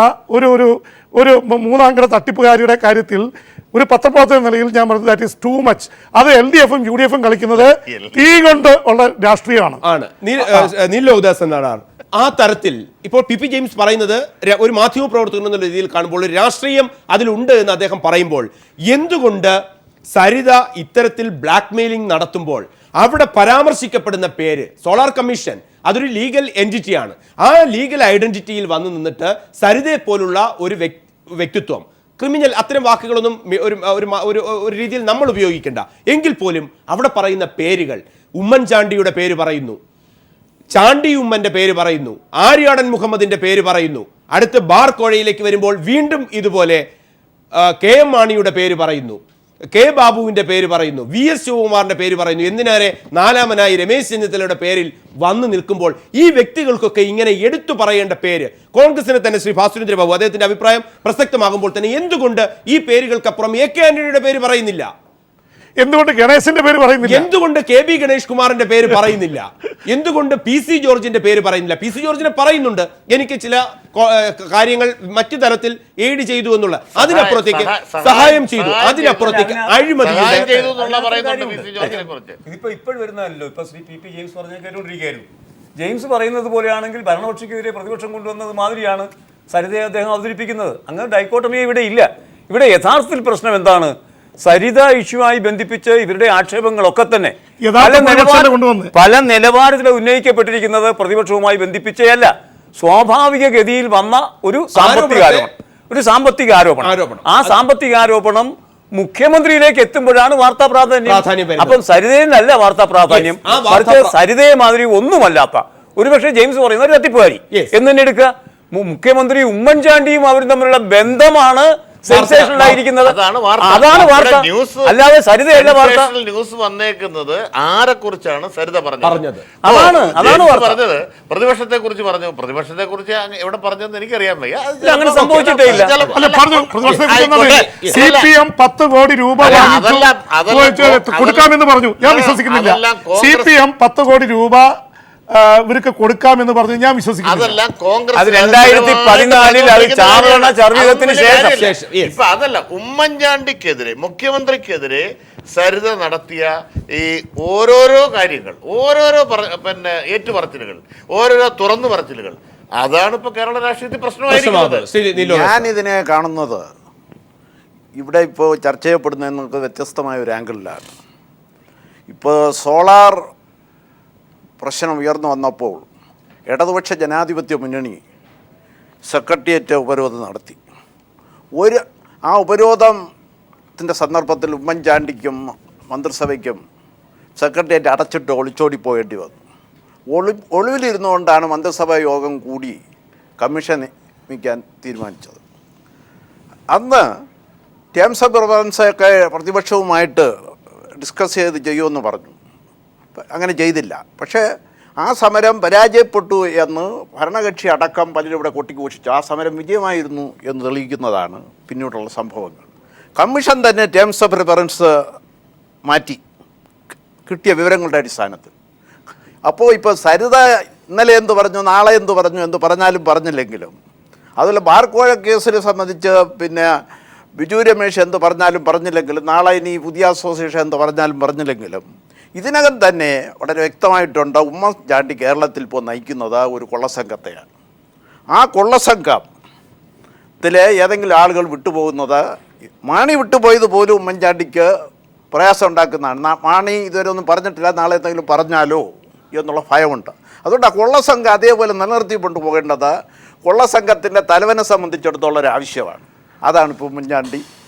ഒരു മൂന്നാംകട തട്ടിപ്പുകാരിയുടെ കാര്യത്തിൽ ഒരു പത്രപ്രവർത്തന നിലയിൽ ഞാൻ പറഞ്ഞത് ദാറ്റ് ഈസ് ടു മച്ച്. അത് LDF-ഉം UDF-ഉം കളിക്കുന്നത് തീ കൊണ്ട് ഉള്ള രാഷ്ട്രീയമാണ്. നീൽ ലോക്ദാസ് എന്നാണ് ആ തരത്തിൽ ഇപ്പോൾ പി ജെയിംസ് പറയുന്നത് ഒരു മാധ്യമ പ്രവർത്തകൻ എന്നുള്ള രീതിയിൽ കാണുമ്പോൾ ഒരു രാഷ്ട്രീയം അതിലുണ്ട് എന്ന് അദ്ദേഹം പറയുമ്പോൾ എന്തുകൊണ്ട് സരിത ഇത്തരത്തിൽ ബ്ലാക്ക് മെയിലിംഗ് നടത്തുമ്പോൾ അവിടെ പരാമർശിക്കപ്പെടുന്ന പേര് സോളാർ കമ്മീഷൻ അതൊരു ലീഗൽ എൻറ്റിറ്റിയാണ്. ആ ലീഗൽ ഐഡന്റിറ്റിയിൽ വന്നു നിന്നിട്ട് സരിതയെ പോലുള്ള ഒരു വ്യക്തിത്വം ക്രിമിനൽ അത്തരം വാക്കുകളൊന്നും ഒരു രീതിയിൽ നമ്മൾ ഉപയോഗിക്കേണ്ട എങ്കിൽ പോലും അവിടെ പറയുന്ന പേരുകൾ ഉമ്മൻചാണ്ടിയുടെ പേര് പറയുന്നു, ചാണ്ടി ഉമ്മന്റെ പേര് പറയുന്നു, ആര്യാടൻ മുഹമ്മദിന്റെ പേര് പറയുന്നു. അടുത്ത് ബാർ കോഴയിലേക്ക് വരുമ്പോൾ വീണ്ടും ഇതുപോലെ KM മാണിയുടെ പേര് പറയുന്നു, കെ ബാബുവിന്റെ പേര് പറയുന്നു, VS ശിവകുമാറിന്റെ പേര് പറയുന്നു. എന്തിനേറെ നാലാമനായി രമേശ് ചെന്നിത്തലയുടെ പേരിൽ വന്നു നിൽക്കുമ്പോൾ ഈ വ്യക്തികൾക്കൊക്കെ ഇങ്ങനെ എടുത്തു പറയേണ്ട പേര് കോൺഗ്രസിനെ തന്നെ ശ്രീ ഭാസുരേന്ദ്ര ബാബു അദ്ദേഹത്തിന്റെ അഭിപ്രായം പ്രസക്തമാകുമ്പോൾ തന്നെ എന്തുകൊണ്ട് ഈ പേരുകൾക്കപ്പുറം AK ആന്റണിയുടെ പേര് പറയുന്നില്ല? എന്തുകൊണ്ട് ഗണേശന്റെ പേര് പറയുന്നില്ല? എന്തുകൊണ്ട് KB ഗണേഷ് കുമാറിന്റെ പേര് പറയുന്നില്ല? എന്തുകൊണ്ട് PC ജോർജിന്റെ പേര് പറയുന്നില്ല? PC ജോർജിനെ പറയുന്നുണ്ട്, എനിക്ക് ചില കാര്യങ്ങൾ മറ്റു തരത്തിൽ എയ്ഡ് ചെയ്തു എന്നുള്ള, അതിനപ്പുറത്തേക്ക് സഹായം ചെയ്തു, അതിനപ്പുറത്തേക്ക് അഴിമതി. ഇതിപ്പോ ഇപ്പോഴും വരുന്നതല്ലോ. ഇപ്പൊ ശ്രീ PP ജെയിംസ് പറഞ്ഞ കേട്ടുകൊണ്ടിരിക്കുകയായിരുന്നു. ജെയിംസ് പറയുന്നത് പോലെയാണെങ്കിൽ ഭരണപക്ഷക്കെതിരെ പ്രതിപക്ഷം കൊണ്ടുവന്നത് മാതിരിയാണ് സരിതയെ അദ്ദേഹം അവതരിപ്പിക്കുന്നത്. അങ്ങനെ ഡൈക്കോട്ടമി ഇവിടെ ഇല്ല. ഇവിടെ യഥാർത്ഥത്തിൽ പ്രശ്നം എന്താണ്? സരിത ഇഷ്യൂമായി ബന്ധിപ്പിച്ച് ഇവരുടെ ആക്ഷേപങ്ങളൊക്കെ തന്നെ പല നിലവാരത്തിൽ ഉന്നയിക്കപ്പെട്ടിരിക്കുന്നത് പ്രതിപക്ഷവുമായി ബന്ധിപ്പിച്ചല്ല, സ്വാഭാവിക ഗതിയിൽ വന്ന ഒരു സാമ്പത്തിക ആരോപണം. ആ സാമ്പത്തിക ആരോപണം മുഖ്യമന്ത്രിയിലേക്ക് എത്തുമ്പോഴാണ് വാർത്താ പ്രാധാന്യം. അപ്പം സരിതയിലല്ല വാർത്താ പ്രാധാന്യം, സരിതയെ മാതിരി ഒന്നുമല്ലാത്ത ഒരുപക്ഷെ ജെയിംസ് പറയുന്ന ഒരു തട്ടിപ്പുകാരി എന്ന് തന്നെ എടുക്കുക. മുഖ്യമന്ത്രി ഉമ്മൻചാണ്ടിയും അവരും തമ്മിലുള്ള ബന്ധമാണ് സെൻസേഷണൽ ആയിരിക്കുന്നത്. അതാണ് വാർത്ത, അല്ലാതെ സരിതയല്ല വാർത്ത. ന്യൂസ് വന്നേക്കുന്നത് ആരെ കുറിച്ചാണ് സരിത പറഞ്ഞത്? അതാണ് പറഞ്ഞത്. പ്രതിപക്ഷത്തെ കുറിച്ച് പറഞ്ഞു. പ്രതിപക്ഷത്തെ കുറിച്ച് എവിടെ പറഞ്ഞതെന്ന് എനിക്കറിയാൻ വയ്യ. അങ്ങനെ സംഭവിച്ചിട്ടേ ഇല്ല. CPM 10 കോടി രൂപ കൊടുക്കാമെന്ന് പറഞ്ഞു, ഞാൻ വിശ്വസിക്കുന്നില്ല. CPM 10 കോടി രൂപ ഇവർക്ക് കൊടുക്കാമെന്ന് പറഞ്ഞു, ഞാൻ വിശ്വസിക്കുന്നു. അതെല്ലാം കോൺഗ്രസ് 2014 ശേഷം. ഇപ്പൊ അതല്ല, ഉമ്മൻചാണ്ടിക്കെതിരെ മുഖ്യമന്ത്രിക്കെതിരെ സരിത നടത്തിയ ഈ ഓരോരോ കാര്യങ്ങൾ, ഓരോരോ ഏറ്റുപറച്ചിലുകൾ, ഓരോരോ തുറന്നു പറച്ചിലുകൾ, അതാണ് ഇപ്പൊ കേരള രാഷ്ട്രീയത്തിൽ പ്രശ്നമായിരിക്കുന്നത്. ഞാൻ ഇതിനെ കാണുന്നത് ഇവിടെ ഇപ്പോൾ ചർച്ച ചെയ്യപ്പെടുന്നതിനൊക്കെ വ്യത്യസ്തമായ ഒരു ആംഗിളിലാണ്. ഇപ്പോൾ സോളാർ പ്രശ്നം ഉയർന്നു വന്നപ്പോൾ ഇടതുപക്ഷ ജനാധിപത്യ മുന്നണി സെക്രട്ടേറിയറ്റ് ഉപരോധം നടത്തി. ആ ഉപരോധത്തിൻ്റെ സന്ദർഭത്തിൽ ഉമ്മൻചാണ്ടിക്കും മന്ത്രിസഭയ്ക്കും സെക്രട്ടേറിയറ്റ് അടച്ചിട്ട് ഒളിച്ചോടി പോകേണ്ടി വന്നു. ഒളിവിലിരുന്നുകൊണ്ടാണ് മന്ത്രിസഭാ യോഗം കൂടി കമ്മീഷൻ നിയമിക്കാൻ തീരുമാനിച്ചത്. അന്ന് ടേംസ് ഓഫ് റെഫറൻസൊക്കെ പ്രതിപക്ഷവുമായിട്ട് ഡിസ്കസ് ചെയ്ത് ചെയ്യുമെന്ന് പറഞ്ഞു. അങ്ങനെ ചെയ്തില്ല. പക്ഷേ ആ സമരം പരാജയപ്പെട്ടു എന്ന് ഭരണകക്ഷി അടക്കം പലരും ഇവിടെ കൊട്ടിഘോഷിച്ചു. ആ സമരം വിജയമായിരുന്നു എന്ന് തെളിയിക്കുന്നതാണ് പിന്നീടുള്ള സംഭവങ്ങൾ. കമ്മീഷൻ തന്നെ ടേംസ് ഓഫ് റെഫറൻസ് മാറ്റി കിട്ടിയ വിവരങ്ങളുടെ അടിസ്ഥാനത്തിൽ. അപ്പോൾ ഇപ്പോൾ സരിത ഇന്നലെ എന്ത് പറഞ്ഞു, നാളെ എന്ത് പറഞ്ഞു എന്ന് പറഞ്ഞാലും പറഞ്ഞില്ലെങ്കിലും, അതുപോലെ ബാർക്കോഴ കേസിനെ സംബന്ധിച്ച് പിന്നെ ബിജു രമേശ് എന്ത് പറഞ്ഞാലും പറഞ്ഞില്ലെങ്കിലും, നാളെ ഇനി പുതിയ അസോസിയേഷൻ എന്ത് പറഞ്ഞാലും പറഞ്ഞില്ലെങ്കിലും, ഇതിനകം തന്നെ വളരെ വ്യക്തമായിട്ടുണ്ട് ഉമ്മൻചാണ്ടി കേരളത്തിൽ ഇപ്പോൾ നയിക്കുന്നത് ഒരു കൊള്ളസംഘത്തെയാണ്. ആ കൊള്ളസംഘത്തിലെ ഏതെങ്കിലും ആളുകൾ വിട്ടുപോകുന്നത്, മാണി വിട്ടുപോയത് പോലും ഉമ്മൻചാണ്ടിക്ക് പ്രയാസം ഉണ്ടാക്കുന്നതാണ്. മാണി ഇതുവരെ ഒന്നും പറഞ്ഞിട്ടില്ല, നാളെ എന്തെങ്കിലും പറഞ്ഞാലോ എന്നുള്ള ഭയമുണ്ട്. അതുകൊണ്ട് ആ കൊള്ളസംഘം അതേപോലെ നിലനിർത്തി കൊണ്ടുപോകേണ്ടത് കൊള്ളസംഘത്തിൻ്റെ തലവനെ സംബന്ധിച്ചിടത്തോളം ഒരു ആവശ്യമാണ്. അതാണ് ഇപ്പോൾ ഉമ്മൻചാണ്ടി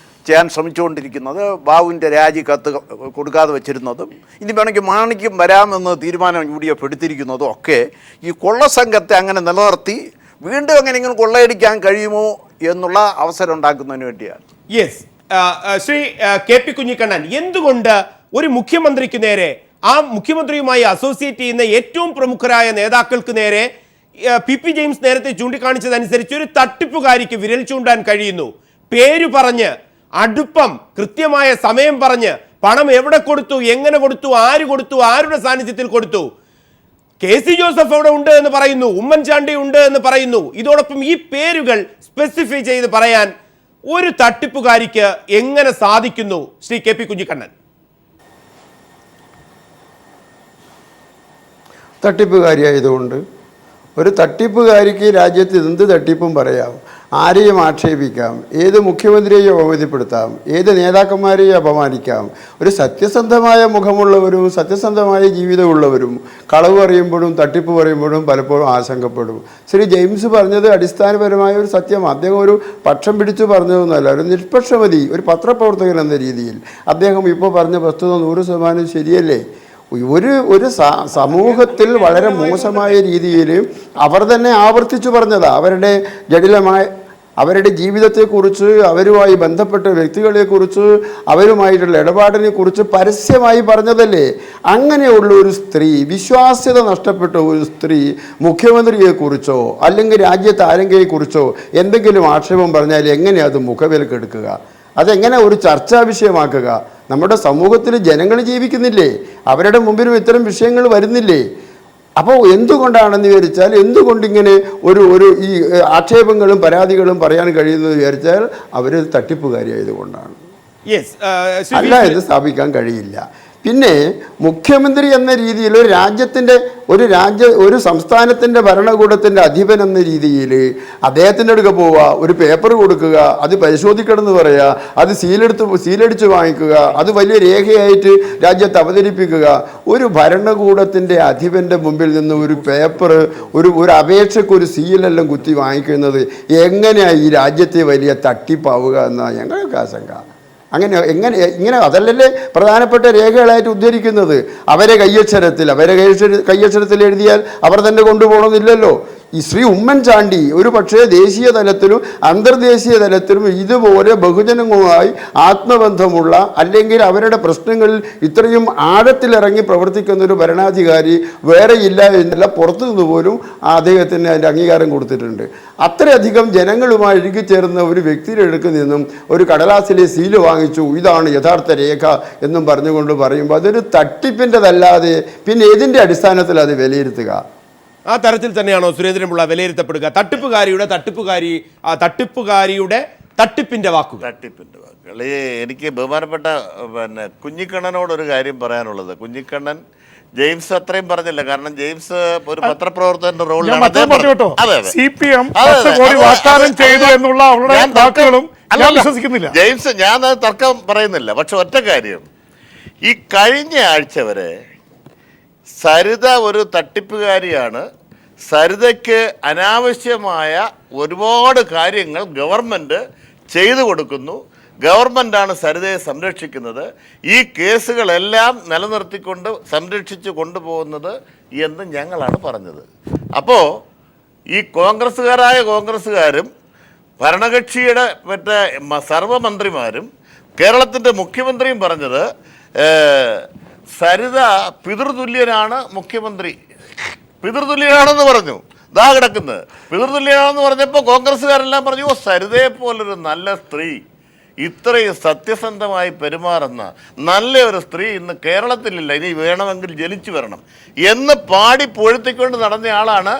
ചെയ്യാൻ ശ്രമിച്ചുകൊണ്ടിരിക്കുന്നത്. ബാബുവിൻ്റെ രാജി കത്ത് കൊടുക്കാതെ വെച്ചിരുന്നതും ഇനി വേണമെങ്കിൽ മാണിക്കും വരാമെന്ന് തീരുമാനം UDF എടുത്തിരിക്കുന്നതും ഒക്കെ ഈ കൊള്ളസംഘത്തെ അങ്ങനെ നിലനിർത്തി വീണ്ടും എങ്ങനെയെങ്കിലും കൊള്ളയടിക്കാൻ കഴിയുമോ എന്നുള്ള അവസരം ഉണ്ടാക്കുന്നതിന് വേണ്ടിയാണ്. യെസ്, ശ്രീ KP കുഞ്ഞിക്കണ്ണൻ, എന്തുകൊണ്ട് ഒരു മുഖ്യമന്ത്രിക്ക് നേരെ, ആ മുഖ്യമന്ത്രിയുമായി അസോസിയേറ്റ് ചെയ്യുന്ന ഏറ്റവും പ്രമുഖരായ നേതാക്കൾക്ക് നേരെ PP ജെയിംസ് നേരത്തെ ചൂണ്ടിക്കാണിച്ചതനുസരിച്ച് ഒരു തട്ടിപ്പുകാരിക്ക് വിരൽ ചൂണ്ടാൻ കഴിയുന്നു? പേര് പറഞ്ഞ്, അടുപ്പം, കൃത്യമായ സമയം പറഞ്ഞ്, പണം എവിടെ കൊടുത്തു, എങ്ങനെ കൊടുത്തു, ആര് കൊടുത്തു, ആരുടെ സാന്നിധ്യത്തിൽ കൊടുത്തു, KC ജോസഫ് അവിടെ ഉണ്ട് എന്ന് പറയുന്നു, ഉമ്മൻചാണ്ടി ഉണ്ട് എന്ന് പറയുന്നു. ഇതോടൊപ്പം ഈ പേരുകൾ സ്പെസിഫൈ ചെയ്ത് പറയാൻ ഒരു തട്ടിപ്പുകാരിക്ക് എങ്ങനെ സാധിക്കുന്നു ശ്രീ KP കുഞ്ഞിക്കണ്ണൻ? തട്ടിപ്പുകാരിയായതുകൊണ്ട് ഒരു തട്ടിപ്പുകാരിക്ക് രാജ്യത്ത് എന്ത് തട്ടിപ്പും പറയാം, ആരെയും ആക്ഷേപിക്കാം, ഏത് മുഖ്യമന്ത്രിയെയും അവമതിപ്പെടുത്താം, ഏത് നേതാക്കന്മാരെയും അപമാനിക്കാം. ഒരു സത്യസന്ധമായ മുഖമുള്ളവരും സത്യസന്ധമായ ജീവിതമുള്ളവരും കളവ് പറയുമ്പോഴും തട്ടിപ്പ് പറയുമ്പോഴും പലപ്പോഴും ആശങ്കപ്പെടും. ശ്രീ ജെയിംസ് പറഞ്ഞത് അടിസ്ഥാനപരമായ ഒരു സത്യമാണ്. അദ്ദേഹം ഒരു പക്ഷം പിടിച്ചു പറഞ്ഞതൊന്നുമല്ല, ഒരു നിഷ്പക്ഷമതി, ഒരു പത്രപ്രവർത്തകൻ എന്ന രീതിയിൽ അദ്ദേഹം ഇപ്പോൾ പറഞ്ഞ വസ്തുത 100% ശരിയല്ലേ? ഒരു സമൂഹത്തിൽ വളരെ മോശമായ രീതിയിൽ അവർ തന്നെ ആവർത്തിച്ചു പറഞ്ഞതാ. അവരുടെ ജടിലമായ അവരുടെ ജീവിതത്തെക്കുറിച്ച്, അവരുമായി ബന്ധപ്പെട്ട വ്യക്തികളെക്കുറിച്ച്, അവരുമായിട്ടുള്ള ഇടപാടിനെ കുറിച്ച് പരസ്യമായി പറഞ്ഞതല്ലേ? അങ്ങനെയുള്ള ഒരു സ്ത്രീ, വിശ്വാസ്യത നഷ്ടപ്പെട്ട ഒരു സ്ത്രീ മുഖ്യമന്ത്രിയെക്കുറിച്ചോ അല്ലെങ്കിൽ രാജ്യത്ത് ആരെങ്കിലെക്കുറിച്ചോ എന്തെങ്കിലും ആക്ഷേപം പറഞ്ഞാൽ എങ്ങനെ അത് മുഖവിലക്കെടുക്കുക? അതെങ്ങനെ ഒരു ചർച്ചാ വിഷയമാക്കുക? നമ്മുടെ സമൂഹത്തിൽ ജനങ്ങൾ ജീവിക്കുന്നില്ലേ? അവരുടെ മുമ്പിലും ഇത്തരം വിഷയങ്ങൾ വരുന്നില്ലേ? അപ്പോൾ എന്തുകൊണ്ടാണെന്ന് വിചാരിച്ചാൽ, എന്തുകൊണ്ടിങ്ങനെ ഒരു ഈ ആക്ഷേപങ്ങളും പരാതികളും പറയാൻ കഴിയുന്നത് വിചാരിച്ചാൽ അവർ തട്ടിപ്പുകാരിയായതുകൊണ്ടാണ്. അല്ല, ഇത് സ്ഥാപിക്കാൻ കഴിയില്ല. പിന്നെ മുഖ്യമന്ത്രി എന്ന രീതിയിൽ ഒരു സംസ്ഥാനത്തിൻ്റെ ഭരണകൂടത്തിൻ്റെ അധിപൻ എന്ന രീതിയിൽ അദ്ദേഹത്തിൻ്റെ അടുക്ക പോവുക, ഒരു പേപ്പർ കൊടുക്കുക, അത് പരിശോധിക്കണമെന്ന് പറയുക, അത് സീലടിച്ച് വാങ്ങിക്കുക, അത് വലിയ രേഖയായിട്ട് രാജ്യത്ത് അവതരിപ്പിക്കുക. ഒരു ഭരണകൂടത്തിൻ്റെ അധിപൻ്റെ മുമ്പിൽ നിന്ന് ഒരു പേപ്പർ, ഒരു അപേക്ഷയ്ക്ക് ഒരു സീലെല്ലാം കുത്തി വാങ്ങിക്കുന്നത് എങ്ങനെയാണ് ഈ രാജ്യത്തെ വലിയ തട്ടിപ്പാവുക എന്നാണ് ഞങ്ങൾക്ക് ആശങ്ക. ഇങ്ങനെ അതല്ലല്ലേ പ്രധാനപ്പെട്ട രേഖകളായിട്ട് ഉദ്ധരിക്കുന്നത്. അവരെ കയ്യക്ഷരത്തിൽ എഴുതിയാൽ അവർ തന്നെ കൊണ്ടുപോകണമെന്നില്ലല്ലോ. ഈ ശ്രീ ഉമ്മൻചാണ്ടി ഒരു പക്ഷേ ദേശീയ തലത്തിലും അന്തർദേശീയ തലത്തിലും ഇതുപോലെ ബഹുജനങ്ങളുമായി ആത്മബന്ധമുള്ള, അല്ലെങ്കിൽ അവരുടെ പ്രശ്നങ്ങളിൽ ഇത്രയും ആഴത്തിലിറങ്ങി പ്രവർത്തിക്കുന്ന ഒരു ഭരണാധികാരി വേറെ ഇല്ല എന്നല്ല, പുറത്തു നിന്ന് പോലും അദ്ദേഹത്തിന് അതിൻ്റെ അംഗീകാരം കൊടുത്തിട്ടുണ്ട്. അത്രയധികം ജനങ്ങളുമായി ഇഴുകിച്ചേർന്ന ഒരു വ്യക്തിയുടെ അടുക്ക് നിന്നും ഒരു കടലാസിലെ സീല് വാങ്ങിച്ചു, ഇതാണ് യഥാർത്ഥ രേഖ എന്നും പറഞ്ഞുകൊണ്ട് പറയുമ്പോൾ അതൊരു തട്ടിപ്പിൻ്റെതല്ലാതെ പിന്നെ ഏതിൻ്റെ അടിസ്ഥാനത്തിൽ അത് വിലയിരുത്തുക? ആ തരത്തിൽ തന്നെയാണോ സുരേന്ദ്രൻപിള്ള വിലയിരുത്തപ്പെടുക? തട്ടിപ്പുകാരിയുടെ തട്ടിപ്പിന്റെ വാക്കുകൾ. എനിക്ക് ബഹുമാനപ്പെട്ട കുഞ്ഞിക്കണ്ണനോടൊരു കാര്യം പറയാനുള്ളത്. കുഞ്ഞിക്കണ്ണൻ ജെയിംസ് അത്രയും പറഞ്ഞില്ല. കാരണം ജെയിംസ് ഒരു പത്രപ്രവർത്തകന്റെ റോളിലാണ്. ജെയിംസ്, ഞാൻ അത് തർക്കം പറയുന്നില്ല. പക്ഷെ ഒറ്റ കാര്യം, ഈ കഴിഞ്ഞ ആഴ്ച വരെ സരിത ഒരു തട്ടിപ്പുകാരിയാണ്, സരിതയ്ക്ക് അനാവശ്യമായ ഒരുപാട് കാര്യങ്ങൾ ഗവൺമെൻറ് ചെയ്തു കൊടുക്കുന്നു, ഗവൺമെൻറ്റാണ് സരിതയെ സംരക്ഷിക്കുന്നത്, ഈ കേസുകളെല്ലാം നിലനിർത്തിക്കൊണ്ട് സംരക്ഷിച്ചു കൊണ്ടുപോകുന്നത് എന്ന് ഞങ്ങളാണ് പറഞ്ഞത്. അപ്പോൾ ഈ കോൺഗ്രസ്സുകാരും ഭരണകക്ഷിയുടെ മറ്റേ സർവ്വമന്ത്രിമാരും കേരളത്തിൻ്റെ മുഖ്യമന്ത്രിയും പറഞ്ഞത് സരിത പിതൃതുല്യനാണ്, മുഖ്യമന്ത്രി പിതൃതുല്യനാണെന്ന് പറഞ്ഞു. ദാ കിടക്കുന്നത് പിതൃതുല്യനാണെന്ന് പറഞ്ഞപ്പോൾ കോൺഗ്രസ്സുകാരെല്ലാം പറഞ്ഞു, സരിതയെ പോലൊരു നല്ല സ്ത്രീ, ഇത്രയും സത്യസന്ധമായി പെരുമാറുന്ന നല്ല ഒരു സ്ത്രീ ഇന്ന് കേരളത്തിലില്ല, ഇനി വേണമെങ്കിൽ ജനിച്ചു വരണം എന്ന് പാടി പൊഴുത്തിക്കൊണ്ട് നടന്ന ആളാണ്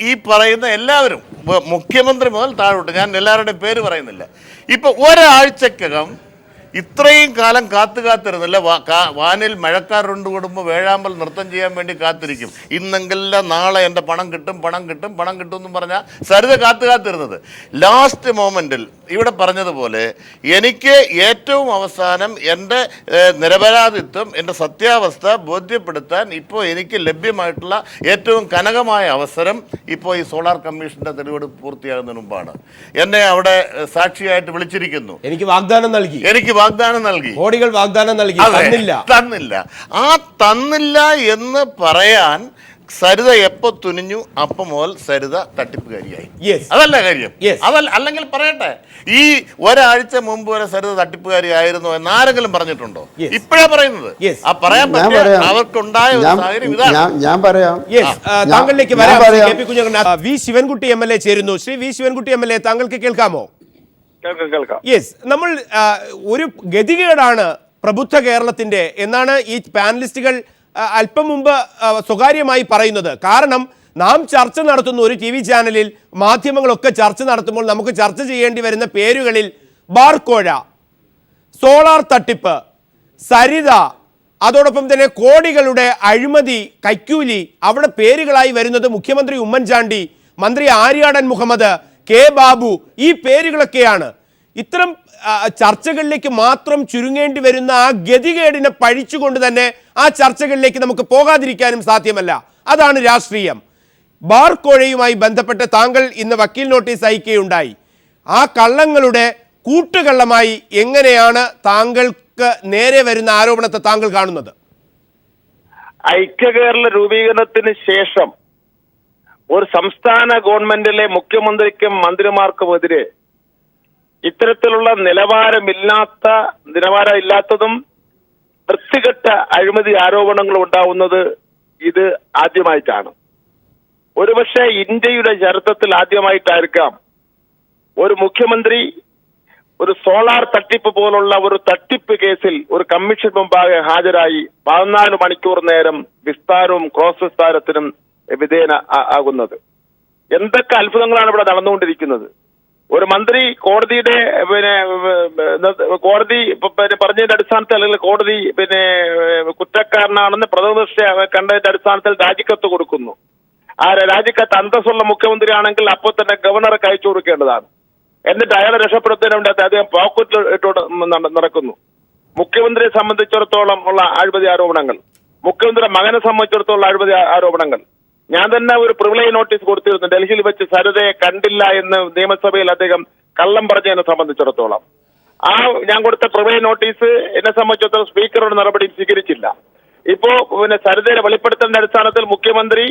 ഈ പറയുന്ന എല്ലാവരും, മുഖ്യമന്ത്രി മുതൽ താഴോട്ട്. ഞാൻ എല്ലാവരുടെയും പേര് പറയുന്നില്ല. ഇപ്പം ഒരാഴ്ചക്കകം ഇത്രയും കാലം കാത്തിരുന്നില്ല. വാനിൽ മഴക്കാറുണ്ട് കൂടുമ്പോൾ വേഴാമ്പൽ നൃത്തം ചെയ്യാൻ വേണ്ടി കാത്തിരിക്കും. ഇന്നെങ്കിലും നാളെ എൻ്റെ പണം കിട്ടും എന്നും പറഞ്ഞാൽ സരിത കാത്തിരുന്നത്. ലാസ്റ്റ് മൊമെൻറ്റിൽ ഇവിടെ പറഞ്ഞതുപോലെ എനിക്ക് ഏറ്റവും അവസാനം എൻ്റെ നിരപരാധിത്വം, എൻ്റെ സത്യാവസ്ഥ ബോധ്യപ്പെടുത്താൻ ഇപ്പോൾ എനിക്ക് ലഭ്യമായിട്ടുള്ള ഏറ്റവും കനകമായ അവസരം ഇപ്പോൾ ഈ സോളാർ കമ്മീഷൻ്റെ തെളിവെടുപ്പ് പൂർത്തിയാകുന്നതിന് മുമ്പാണ്. എന്നെ അവിടെ സാക്ഷിയായിട്ട് വിളിച്ചിരിക്കുന്നു. എനിക്ക് വാഗ്ദാനം നൽകി, കോടികൾ വാഗ്ദാനം നൽകി, തന്നില്ല. ആ തന്നില്ല എന്ന് പറയാൻ സരിത എപ്പോ തുനിഞ്ഞു അപ്പം മുതൽ സരിത തട്ടിപ്പുകാരിയായി. അതല്ല കാര്യം. അല്ലെങ്കിൽ പറയട്ടെ, ഈ ഒരാഴ്ച മുമ്പ് വരെ സരിത തട്ടിപ്പുകാരി ആയിരുന്നു എന്ന് ആരെങ്കിലും പറഞ്ഞിട്ടുണ്ടോ? ഇപ്പോഴാ പറയുന്നത്. ആ പറയാൻ പറ്റിയ അവർക്കുണ്ടായ സാഹചര്യം ഇതാണ്. ഞാൻ പറയാം. താങ്കളിലേക്ക് വരാം. വി ശിവൻകുട്ടി MLA ചേരുന്നു. ശ്രീ വി ശിവൻകുട്ടി MLA, താങ്കൾക്ക് കേൾക്കാമോ? യെസ്. നമ്മൾ ഒരു ഗതികേടാണ് പ്രബുദ്ധ കേരളത്തിന്റെ എന്നാണ് ഈ പാനലിസ്റ്റുകൾ അല്പം മുമ്പ് സ്വകാര്യമായി പറയുന്നത്. കാരണം നാം ചർച്ച നടത്തുന്ന ഒരു TV ചാനലിൽ മാധ്യമങ്ങളൊക്കെ ചർച്ച നടത്തുമ്പോൾ നമുക്ക് ചർച്ച ചെയ്യേണ്ടി വരുന്ന പേരുകളിൽ ബാർക്കോഴ, സോളാർ തട്ടിപ്പ്, സരിത, അതോടൊപ്പം തന്നെ കോടികളുടെ അഴിമതി, കൈക്കൂലി, അവിടെ പേരുകളായി വരുന്നത് മുഖ്യമന്ത്രി ഉമ്മൻചാണ്ടി, മന്ത്രി ആര്യാടൻ മുഹമ്മദ്, കെ ബാബു, ഈ പേരുകളൊക്കെയാണ്. ഇത്തരം ചർച്ചകളിലേക്ക് മാത്രം ചുരുങ്ങേണ്ടി വരുന്ന ആ ഗതികേടിനെ പഴിച്ചുകൊണ്ട് തന്നെ ആ ചർച്ചകളിലേക്ക് നമുക്ക് പോകാതിരിക്കാനും സാധ്യമല്ല. അതാണ് രാഷ്ട്രീയം. ബാർക്കോഴയുമായി ബന്ധപ്പെട്ട് താങ്കൾ ഇന്ന് വക്കീൽ നോട്ടീസ് അയക്കുകയുണ്ടായി. ആ കള്ളങ്ങളുടെ കൂട്ടുകള്ളമായി എങ്ങനെയാണ് താങ്കൾക്ക് നേരെ വരുന്ന ആരോപണത്തെ താങ്കൾ കാണുന്നത്? ഐക്യകേരള രൂപീകരണത്തിന് ശേഷം ഒരു സംസ്ഥാന ഗവൺമെന്റിലെ മുഖ്യമന്ത്രിക്കും മന്ത്രിമാർക്കുമെതിരെ ഇത്തരത്തിലുള്ള നിലവാരമില്ലാത്തതും വൃത്തികെട്ട അഴിമതി ആരോപണങ്ങളും ഉണ്ടാവുന്നത് ഇത് ആദ്യമായിട്ടാണ്. ഒരുപക്ഷെ ഇന്ത്യയുടെ ചരിത്രത്തിൽ ആദ്യമായിട്ടായിരിക്കാം ഒരു മുഖ്യമന്ത്രി ഒരു സോളാർ തട്ടിപ്പ് പോലുള്ള ഒരു തട്ടിപ്പ് കേസിൽ ഒരു കമ്മീഷൻ മുമ്പാകെ ഹാജരായി 14 മണിക്കൂർ നേരം വിസ്താരവും ക്രോസ് വിസ്താരത്തിനും വിധേയന ആകുന്നത്. എന്തൊക്കെ അത്ഭുതങ്ങളാണ് ഇവിടെ നടന്നുകൊണ്ടിരിക്കുന്നത്. ഒരു മന്ത്രി കോടതി പറഞ്ഞതിന്റെ അടിസ്ഥാനത്തിൽ അല്ലെങ്കിൽ കോടതി കുറ്റക്കാരനാണെന്ന് പ്രഥമദൃഷ്ട്യ കണ്ടതിന്റെ അടിസ്ഥാനത്തിൽ രാജിക്കത്ത് കൊടുക്കുന്നു. ആ രാജിക്കത്ത് അന്തസ്സുള്ള മുഖ്യമന്ത്രി ആണെങ്കിൽ അപ്പോൾ തന്നെ ഗവർണർക്ക് അയച്ചു കൊടുക്കേണ്ടതാണ്. എന്നിട്ട് അയാളെ രക്ഷപ്പെടുത്തുന്നതിന് വേണ്ടി അദ്ദേഹം പോക്കറ്റിൽ ഇട്ടോട് നടക്കുന്നു. മുഖ്യമന്ത്രിയെ സംബന്ധിച്ചിടത്തോളം ഉള്ള അഴിമതി ആരോപണങ്ങൾ, മുഖ്യമന്ത്രിയുടെ മകനെ സംബന്ധിച്ചിടത്തോളം അഴിമതി ആരോപണങ്ങൾ. ഞാൻ തന്നെ ഒരു പ്രിവിലേജ് നോട്ടീസ് കൊടുത്തിരുന്നു. ഡൽഹിയിൽ വെച്ച് സരിതയെ കണ്ടില്ല എന്ന് നിയമസഭയിൽ അദ്ദേഹം കള്ളം പറഞ്ഞതിനെ സംബന്ധിച്ചിടത്തോളം ഞാൻ കൊടുത്ത പ്രിവിലേജ് നോട്ടീസ് എന്നെ സംബന്ധിച്ചിടത്തോളം സ്പീക്കറുടെ നടപടി സ്വീകരിച്ചില്ല. ഇപ്പോ സരിതയുടെ വെളിപ്പെടുത്തലിന്റെ അടിസ്ഥാനത്തിൽ മുഖ്യമന്ത്രി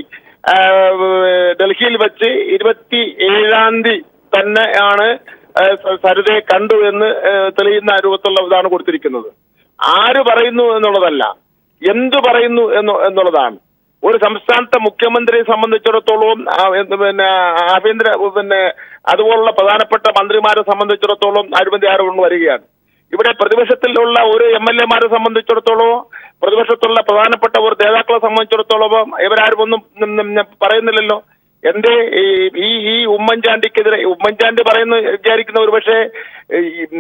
ഡൽഹിയിൽ വെച്ച് 27-ാം തീയതി തന്നെയാണ് സരിതയെ കണ്ടു എന്ന് തെളിയുന്ന രൂപത്തിലുള്ള ഇതാണ് കൊടുത്തിരിക്കുന്നത്. ആര് പറയുന്നു എന്നുള്ളതല്ല, എന്തു പറയുന്നു എന്നുള്ളതാണ്. ഒരു സംസ്ഥാനത്തെ മുഖ്യമന്ത്രിയെ സംബന്ധിച്ചിടത്തോളം ആഭ്യന്തര അതുപോലുള്ള പ്രധാനപ്പെട്ട മന്ത്രിമാരെ സംബന്ധിച്ചിടത്തോളം അഴിമതി ആരോപണം വരികയാണ്. ഇവിടെ പ്രതിപക്ഷത്തിലുള്ള ഒരു MLA-മാരെ സംബന്ധിച്ചിടത്തോളം, പ്രതിപക്ഷത്തുള്ള പ്രധാനപ്പെട്ട ഒരു നേതാക്കളെ സംബന്ധിച്ചിടത്തോളം ഇവരാരും ഒന്നും പറയുന്നില്ലല്ലോ. എന്റെ ഈ ഉമ്മൻചാണ്ടിക്കെതിരെ ഉമ്മൻചാണ്ടി വിചാരിക്കുന്ന ഒരു പക്ഷേ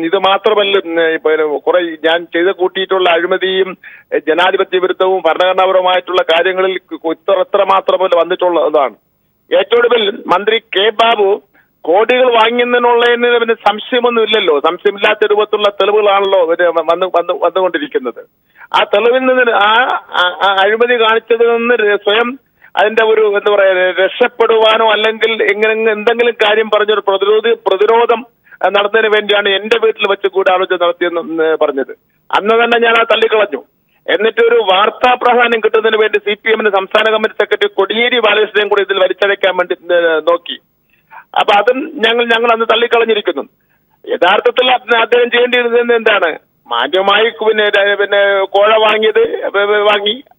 ഇത് മാത്രമല്ല, കുറെ ഞാൻ ചെയ്ത് കൂട്ടിയിട്ടുള്ള അഴിമതിയും ജനാധിപത്യ വിരുദ്ധവും ഭരണഘടനാപരമായിട്ടുള്ള കാര്യങ്ങളിൽ എത്ര മാത്രമല്ല വന്നിട്ടുള്ളതാണ്. ഏറ്റവും ഒടുവിൽ മന്ത്രി കെ ബാബു കോടികൾ വാങ്ങിയെന്നുള്ളതിന് സംശയമൊന്നും ഇല്ലല്ലോ. സംശയമില്ലാത്ത രൂപത്തിലുള്ള തെളിവുകളാണല്ലോ വന്നുകൊണ്ടിരിക്കുന്നത്. ആ തെളിവിൽ നിന്ന് ആ അഴിമതി കാണിച്ചതിൽ നിന്ന് സ്വയം അതിന്റെ ഒരു എന്താ പറയാ രക്ഷപ്പെടുവാനോ അല്ലെങ്കിൽ എന്തെങ്കിലും കാര്യം പറഞ്ഞൊരു പ്രതിരോധം നടന്നതിന് വേണ്ടിയാണ് എന്റെ വീട്ടിൽ വെച്ച് ഗൂഢാലോചന നടത്തിയെന്ന് പറഞ്ഞത്. അന്ന് തന്നെ ഞാൻ ആ തള്ളിക്കളഞ്ഞു. എന്നിട്ട് ഒരു വാർത്താ പ്രാധാന്യം കിട്ടുന്നതിന് വേണ്ടി CPM-ന്റെ സംസ്ഥാന കമ്മിറ്റി സെക്രട്ടറി കോടിയേരി ബാലകൃഷ്ണനെയും കൂടി ഇതിൽ വലിച്ചഴയ്ക്കാൻ വേണ്ടി നോക്കി. അപ്പൊ അതും ഞങ്ങൾ അന്ന് തള്ളിക്കളഞ്ഞിരിക്കുന്നു. യഥാർത്ഥത്തിൽ അദ്ദേഹം ചെയ്യേണ്ടിയിരുന്നത് എന്താണ്? മാന്യമായി കോഴ വാങ്ങി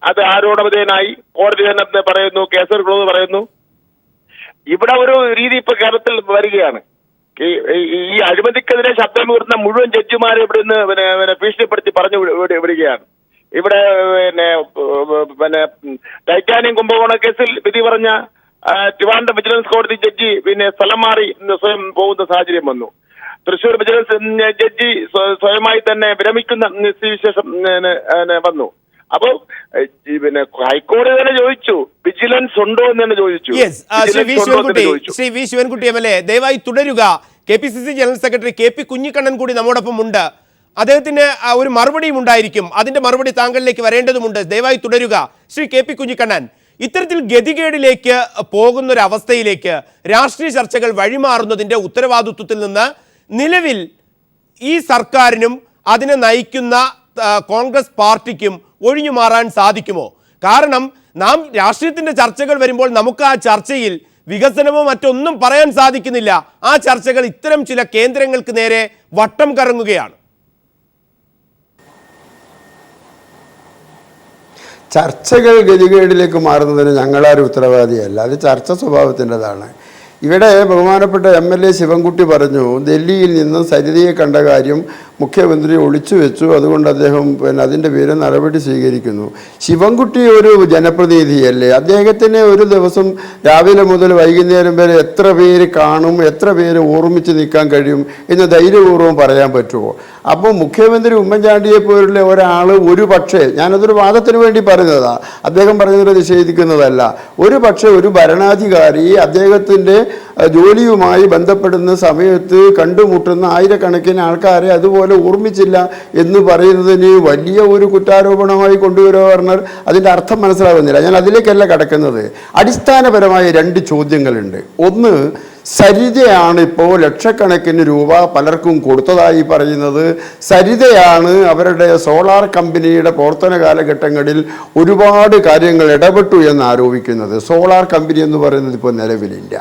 അത് ആരോപണവിധേയനായി കോടതി തന്നെ പറയുന്നു, കേസെടുക്കണമെന്ന് പറയുന്നു. ഇവിടെ ഒരു രീതി ഇപ്പൊ കേരളത്തിൽ വരികയാണ്. ഈ അഴിമതിക്കെതിരെ ശബ്ദമുയർത്തുന്ന മുഴുവൻ ജഡ്ജിമാരെ ഇവിടെ നിന്ന് ഭീഷണിപ്പെടുത്തി പറഞ്ഞു വിടുകയാണ്. ഇവിടെ ടൈറ്റാനിയം കുംഭകോണ കേസിൽ വിധി പറഞ്ഞ ട്രിവാൻഡ്രം വിജിലൻസ് കോടതി ജഡ്ജി സ്ഥലം മാറി സ്വയം പോകുന്ന സാഹചര്യം വന്നു. തൃശ്ശൂർ വിജിലൻസ് ജഡ്ജി സ്വയമായി തന്നെ വിരമിക്കുന്ന വിശേഷം വന്നു. അപ്പോ ഹൈക്കോടതി തന്നെ ചോദിച്ചു വിജിലൻസ് ഉണ്ടോ എന്ന് തന്നെ ചോദിച്ചു. ശ്രീ വി ശിവൻകുട്ടി MLA ദയവായി തുടരുക. KPCC general secretary KP Kunhikannan കൂടി നമ്മോടൊപ്പം ഉണ്ട്. അദ്ദേഹത്തിന് ഒരു മറുപടിയും ഉണ്ടായിരിക്കും. അതിന്റെ മറുപടി താങ്കളിലേക്ക് വരേണ്ടതുണ്ട്. ദയവായി തുടരുക. ശ്രീ KP കുഞ്ഞിക്കണ്ണൻ, ഇത്തരത്തിൽ ഗതികേടിലേക്ക് പോകുന്നൊരവസ്ഥയിലേക്ക് രാഷ്ട്രീയ ചർച്ചകൾ വഴിമാറുന്നതിന്റെ ഉത്തരവാദിത്വത്തിൽ നിന്ന് നിലവിൽ ഈ സർക്കാരിനും അതിനെ നയിക്കുന്ന കോൺഗ്രസ് പാർട്ടിക്കും ഒഴിഞ്ഞു മാറാൻ സാധിക്കുമോ? കാരണം നാം രാഷ്ട്രീയത്തിന്റെ ചർച്ചകൾ വരുമ്പോൾ നമുക്ക് ആ ചർച്ചയിൽ വികസനമോ മറ്റൊന്നും പറയാൻ സാധിക്കുന്നില്ല. ആ ചർച്ചകൾ ഇത്തരം ചില കേന്ദ്രങ്ങൾക്ക് നേരെ വട്ടം കറങ്ങുകയാണ്. ചർച്ചകൾ ഗതികേടിലേക്ക് മാറുന്നതിന് ഞങ്ങളാരും ഉത്തരവാദിയല്ല. അത് ചർച്ച സ്വഭാവത്തിൻ്റെതാണ്. ഇവിടെ ബഹുമാനപ്പെട്ട MLA ശിവൻകുട്ടി പറഞ്ഞു, ഡൽഹിയിൽ നിന്ന് സരിതയെ കണ്ട കാര്യം മുഖ്യമന്ത്രി ഒളിച്ചു വെച്ചു. അതുകൊണ്ട് അദ്ദേഹം അതിൻ്റെ പേര് നടപടി സ്വീകരിക്കുന്നു. ശിവൻകുട്ടി ഒരു ജനപ്രതിനിധിയല്ലേ? അദ്ദേഹത്തിന് ഒരു ദിവസം രാവിലെ മുതൽ വൈകുന്നേരം വരെ എത്ര പേര് കാണും, എത്ര പേര് ഓർമ്മിച്ച് നിൽക്കാൻ കഴിയും എന്ന് ധൈര്യപൂർവ്വം പറയാൻ പറ്റുമോ? അപ്പോൾ മുഖ്യമന്ത്രി ഉമ്മൻചാണ്ടിയെ പോലുള്ള ഒരാൾ ഒരു പക്ഷേ, ഞാനതൊരു വാദത്തിന് വേണ്ടി പറയുന്നതാണ്, അദ്ദേഹം പറഞ്ഞതിനെ നിഷേധിക്കുന്നതല്ല, ഒരു പക്ഷേ ഒരു ഭരണാധികാരി അദ്ദേഹത്തിൻ്റെ ജോലിയുമായി ബന്ധപ്പെടുന്ന സമയത്ത് കണ്ടുമുട്ടുന്ന ആയിരക്കണക്കിന് ആൾക്കാരെ അതുപോലെ ഓർമ്മിച്ചില്ല എന്ന് പറയുന്നതിന് വലിയ ഒരു കുറ്റാരോപണമായി കൊണ്ടുവരുക പറഞ്ഞാൽ അതിൻ്റെ അർത്ഥം മനസ്സിലാകുന്നില്ല. ഞാൻ അതിലേക്കല്ല കടക്കുന്നത്. അടിസ്ഥാനപരമായ 2 ചോദ്യങ്ങളുണ്ട്. ഒന്ന്, സരിതയാണ് ഇപ്പോൾ ലക്ഷക്കണക്കിന് രൂപ പലർക്കും കൊടുത്തതായി പറയുന്നത്. സരിതയാണ് അവരുടെ സോളാർ കമ്പനിയുടെ പ്രവർത്തന കാലഘട്ടങ്ങളിൽ ഒരുപാട് കാര്യങ്ങൾ ഇടപെട്ടു എന്ന് ആരോപിക്കുന്നത്. സോളാർ കമ്പനി എന്ന് പറയുന്നത് ഇപ്പോൾ നിലവിലില്ല.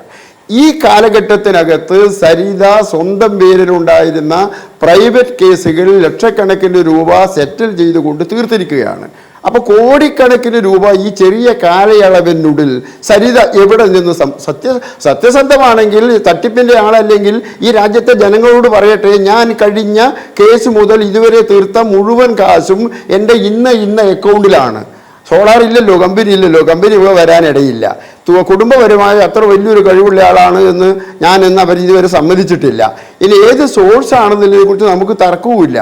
ഈ കാലഘട്ടത്തിനകത്ത് സരിത സ്വന്തം പേരിലുണ്ടായിരുന്ന പ്രൈവറ്റ് കേസുകൾ ലക്ഷക്കണക്കിന് രൂപ സെറ്റിൽ ചെയ്തുകൊണ്ട് തീർത്തിരിക്കുകയാണ്. അപ്പോൾ കോടിക്കണക്കിന് രൂപ ഈ ചെറിയ കാലയളവിനുള്ളിൽ സരിത എവിടെ നിന്ന് സത്യസന്ധമാണെങ്കിൽ, തട്ടിപ്പിൻ്റെ ആളല്ലെങ്കിൽ ഈ രാജ്യത്തെ ജനങ്ങളോട് പറയട്ടെ, ഞാൻ കഴിഞ്ഞ കേസ് മുതൽ ഇതുവരെ തീർത്ത മുഴുവൻ കാശും എൻ്റെ ഇന്ന അക്കൗണ്ടിലാണ്. സോളാർ ഇല്ലല്ലോ, കമ്പനി ഇല്ലല്ലോ, കമ്പനി വരാനിടയില്ല. കുടുംബപരമായ അത്ര വലിയൊരു കഴിവുള്ള ആളാണ് എന്ന് അവർ ഇതുവരെ സമ്മതിച്ചിട്ടില്ല. ഇനി ഏത് സോഴ്സ് ആണെന്നതിനെ കുറിച്ച് നമുക്ക് തർക്കവുമില്ല.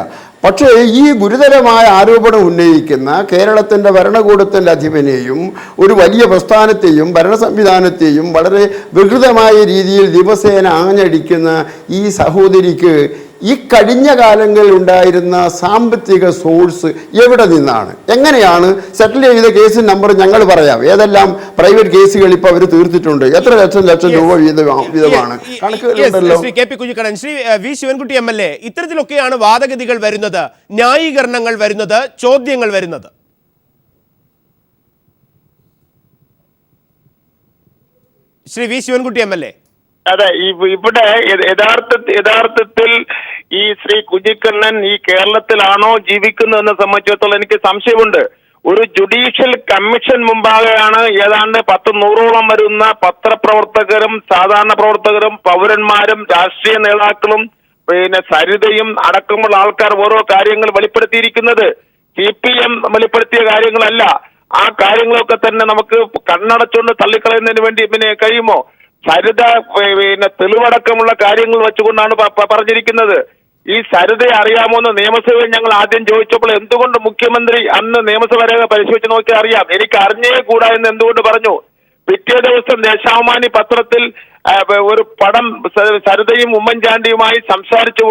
പക്ഷേ ഈ ഗുരുതരമായ ആരോപണം ഉന്നയിക്കുന്ന കേരളത്തിൻ്റെ ഭരണകൂടത്തിൻ്റെ അധിപനെയും ഒരു വലിയ പ്രസ്ഥാനത്തെയും ഭരണ സംവിധാനത്തെയും വളരെ വികൃതമായ രീതിയിൽ ദിവസേന ആഞ്ഞടിക്കുന്ന ഈ സഹോദരിക്ക് ഈ കഴിഞ്ഞ കാലങ്ങളിൽ ഉണ്ടായിരുന്ന സാമ്പത്തിക സോഴ്സ് എവിടെ നിന്നാണ്, എങ്ങനെയാണ് സെറ്റിൽ ചെയ്ത കേസിൻ നമ്പർ ഞങ്ങൾ പറയാം. ഏതെല്ലാം പ്രൈവറ്റ് കേസുകൾ ഇപ്പോൾ അവർ തീർത്തിട്ടുണ്ട്, എത്ര ലക്ഷം രൂപ വീതമാണ് കണക്കുകളുണ്ടല്ലോ. Shri K P Kunhikannan, Shri V Sivankutty MLA, ഇത്തരത്തിലൊക്കെയാണ് വാദഗതികൾ വരുന്നത്, ന്യായീകരണങ്ങൾ വരുന്നത്, ചോദ്യങ്ങൾ വരുന്നത്. Shri V Sivankutty MLA. അതെ, ഇവിടെ യഥാർത്ഥത്തിൽ ഈ ശ്രീ കുഞ്ഞിക്കണ്ണൻ ഈ കേരളത്തിലാണോ ജീവിക്കുന്നതെന്ന് സംബന്ധിച്ചിടത്തോളം എനിക്ക് സംശയമുണ്ട്. ഒരു ജുഡീഷ്യൽ കമ്മീഷൻ മുമ്പാകെയാണ് ഏതാണ്ട് 100-100ഓളം വരുന്ന പത്രപ്രവർത്തകരും സാധാരണ പ്രവർത്തകരും പൗരന്മാരും രാഷ്ട്രീയ നേതാക്കളും സരിതയും അടക്കമുള്ള ആൾക്കാർ ഓരോ കാര്യങ്ങൾ വെളിപ്പെടുത്തിയിരിക്കുന്നത്. CPM വെളിപ്പെടുത്തിയ കാര്യങ്ങളല്ല. ആ കാര്യങ്ങളൊക്കെ തന്നെ നമുക്ക് കണ്ണടച്ചുകൊണ്ട് തള്ളിക്കളയുന്നതിന് വേണ്ടി കഴിയുമോ? സരിത തെളിവടക്കമുള്ള കാര്യങ്ങൾ വെച്ചുകൊണ്ടാണ് പറഞ്ഞിരിക്കുന്നത്. ഈ സരിതയെ അറിയാമോന്ന് നിയമസഭയിൽ ഞങ്ങൾ ആദ്യം ചോദിച്ചപ്പോൾ എന്തുകൊണ്ട് മുഖ്യമന്ത്രി അന്ന് നിയമസഭ രേഖ പരിശോധിച്ച് നോക്കിയാൽ അറിയാം, എനിക്ക് അറിഞ്ഞേ കൂടാ എന്ന് എന്തുകൊണ്ട് പറഞ്ഞു? പിറ്റേ ദിവസം ദേശാഭിമാനി പത്രത്തിൽ ഒരു പടം സരിതയും ഉമ്മൻചാണ്ടിയുമായി സംസാരിച്ചു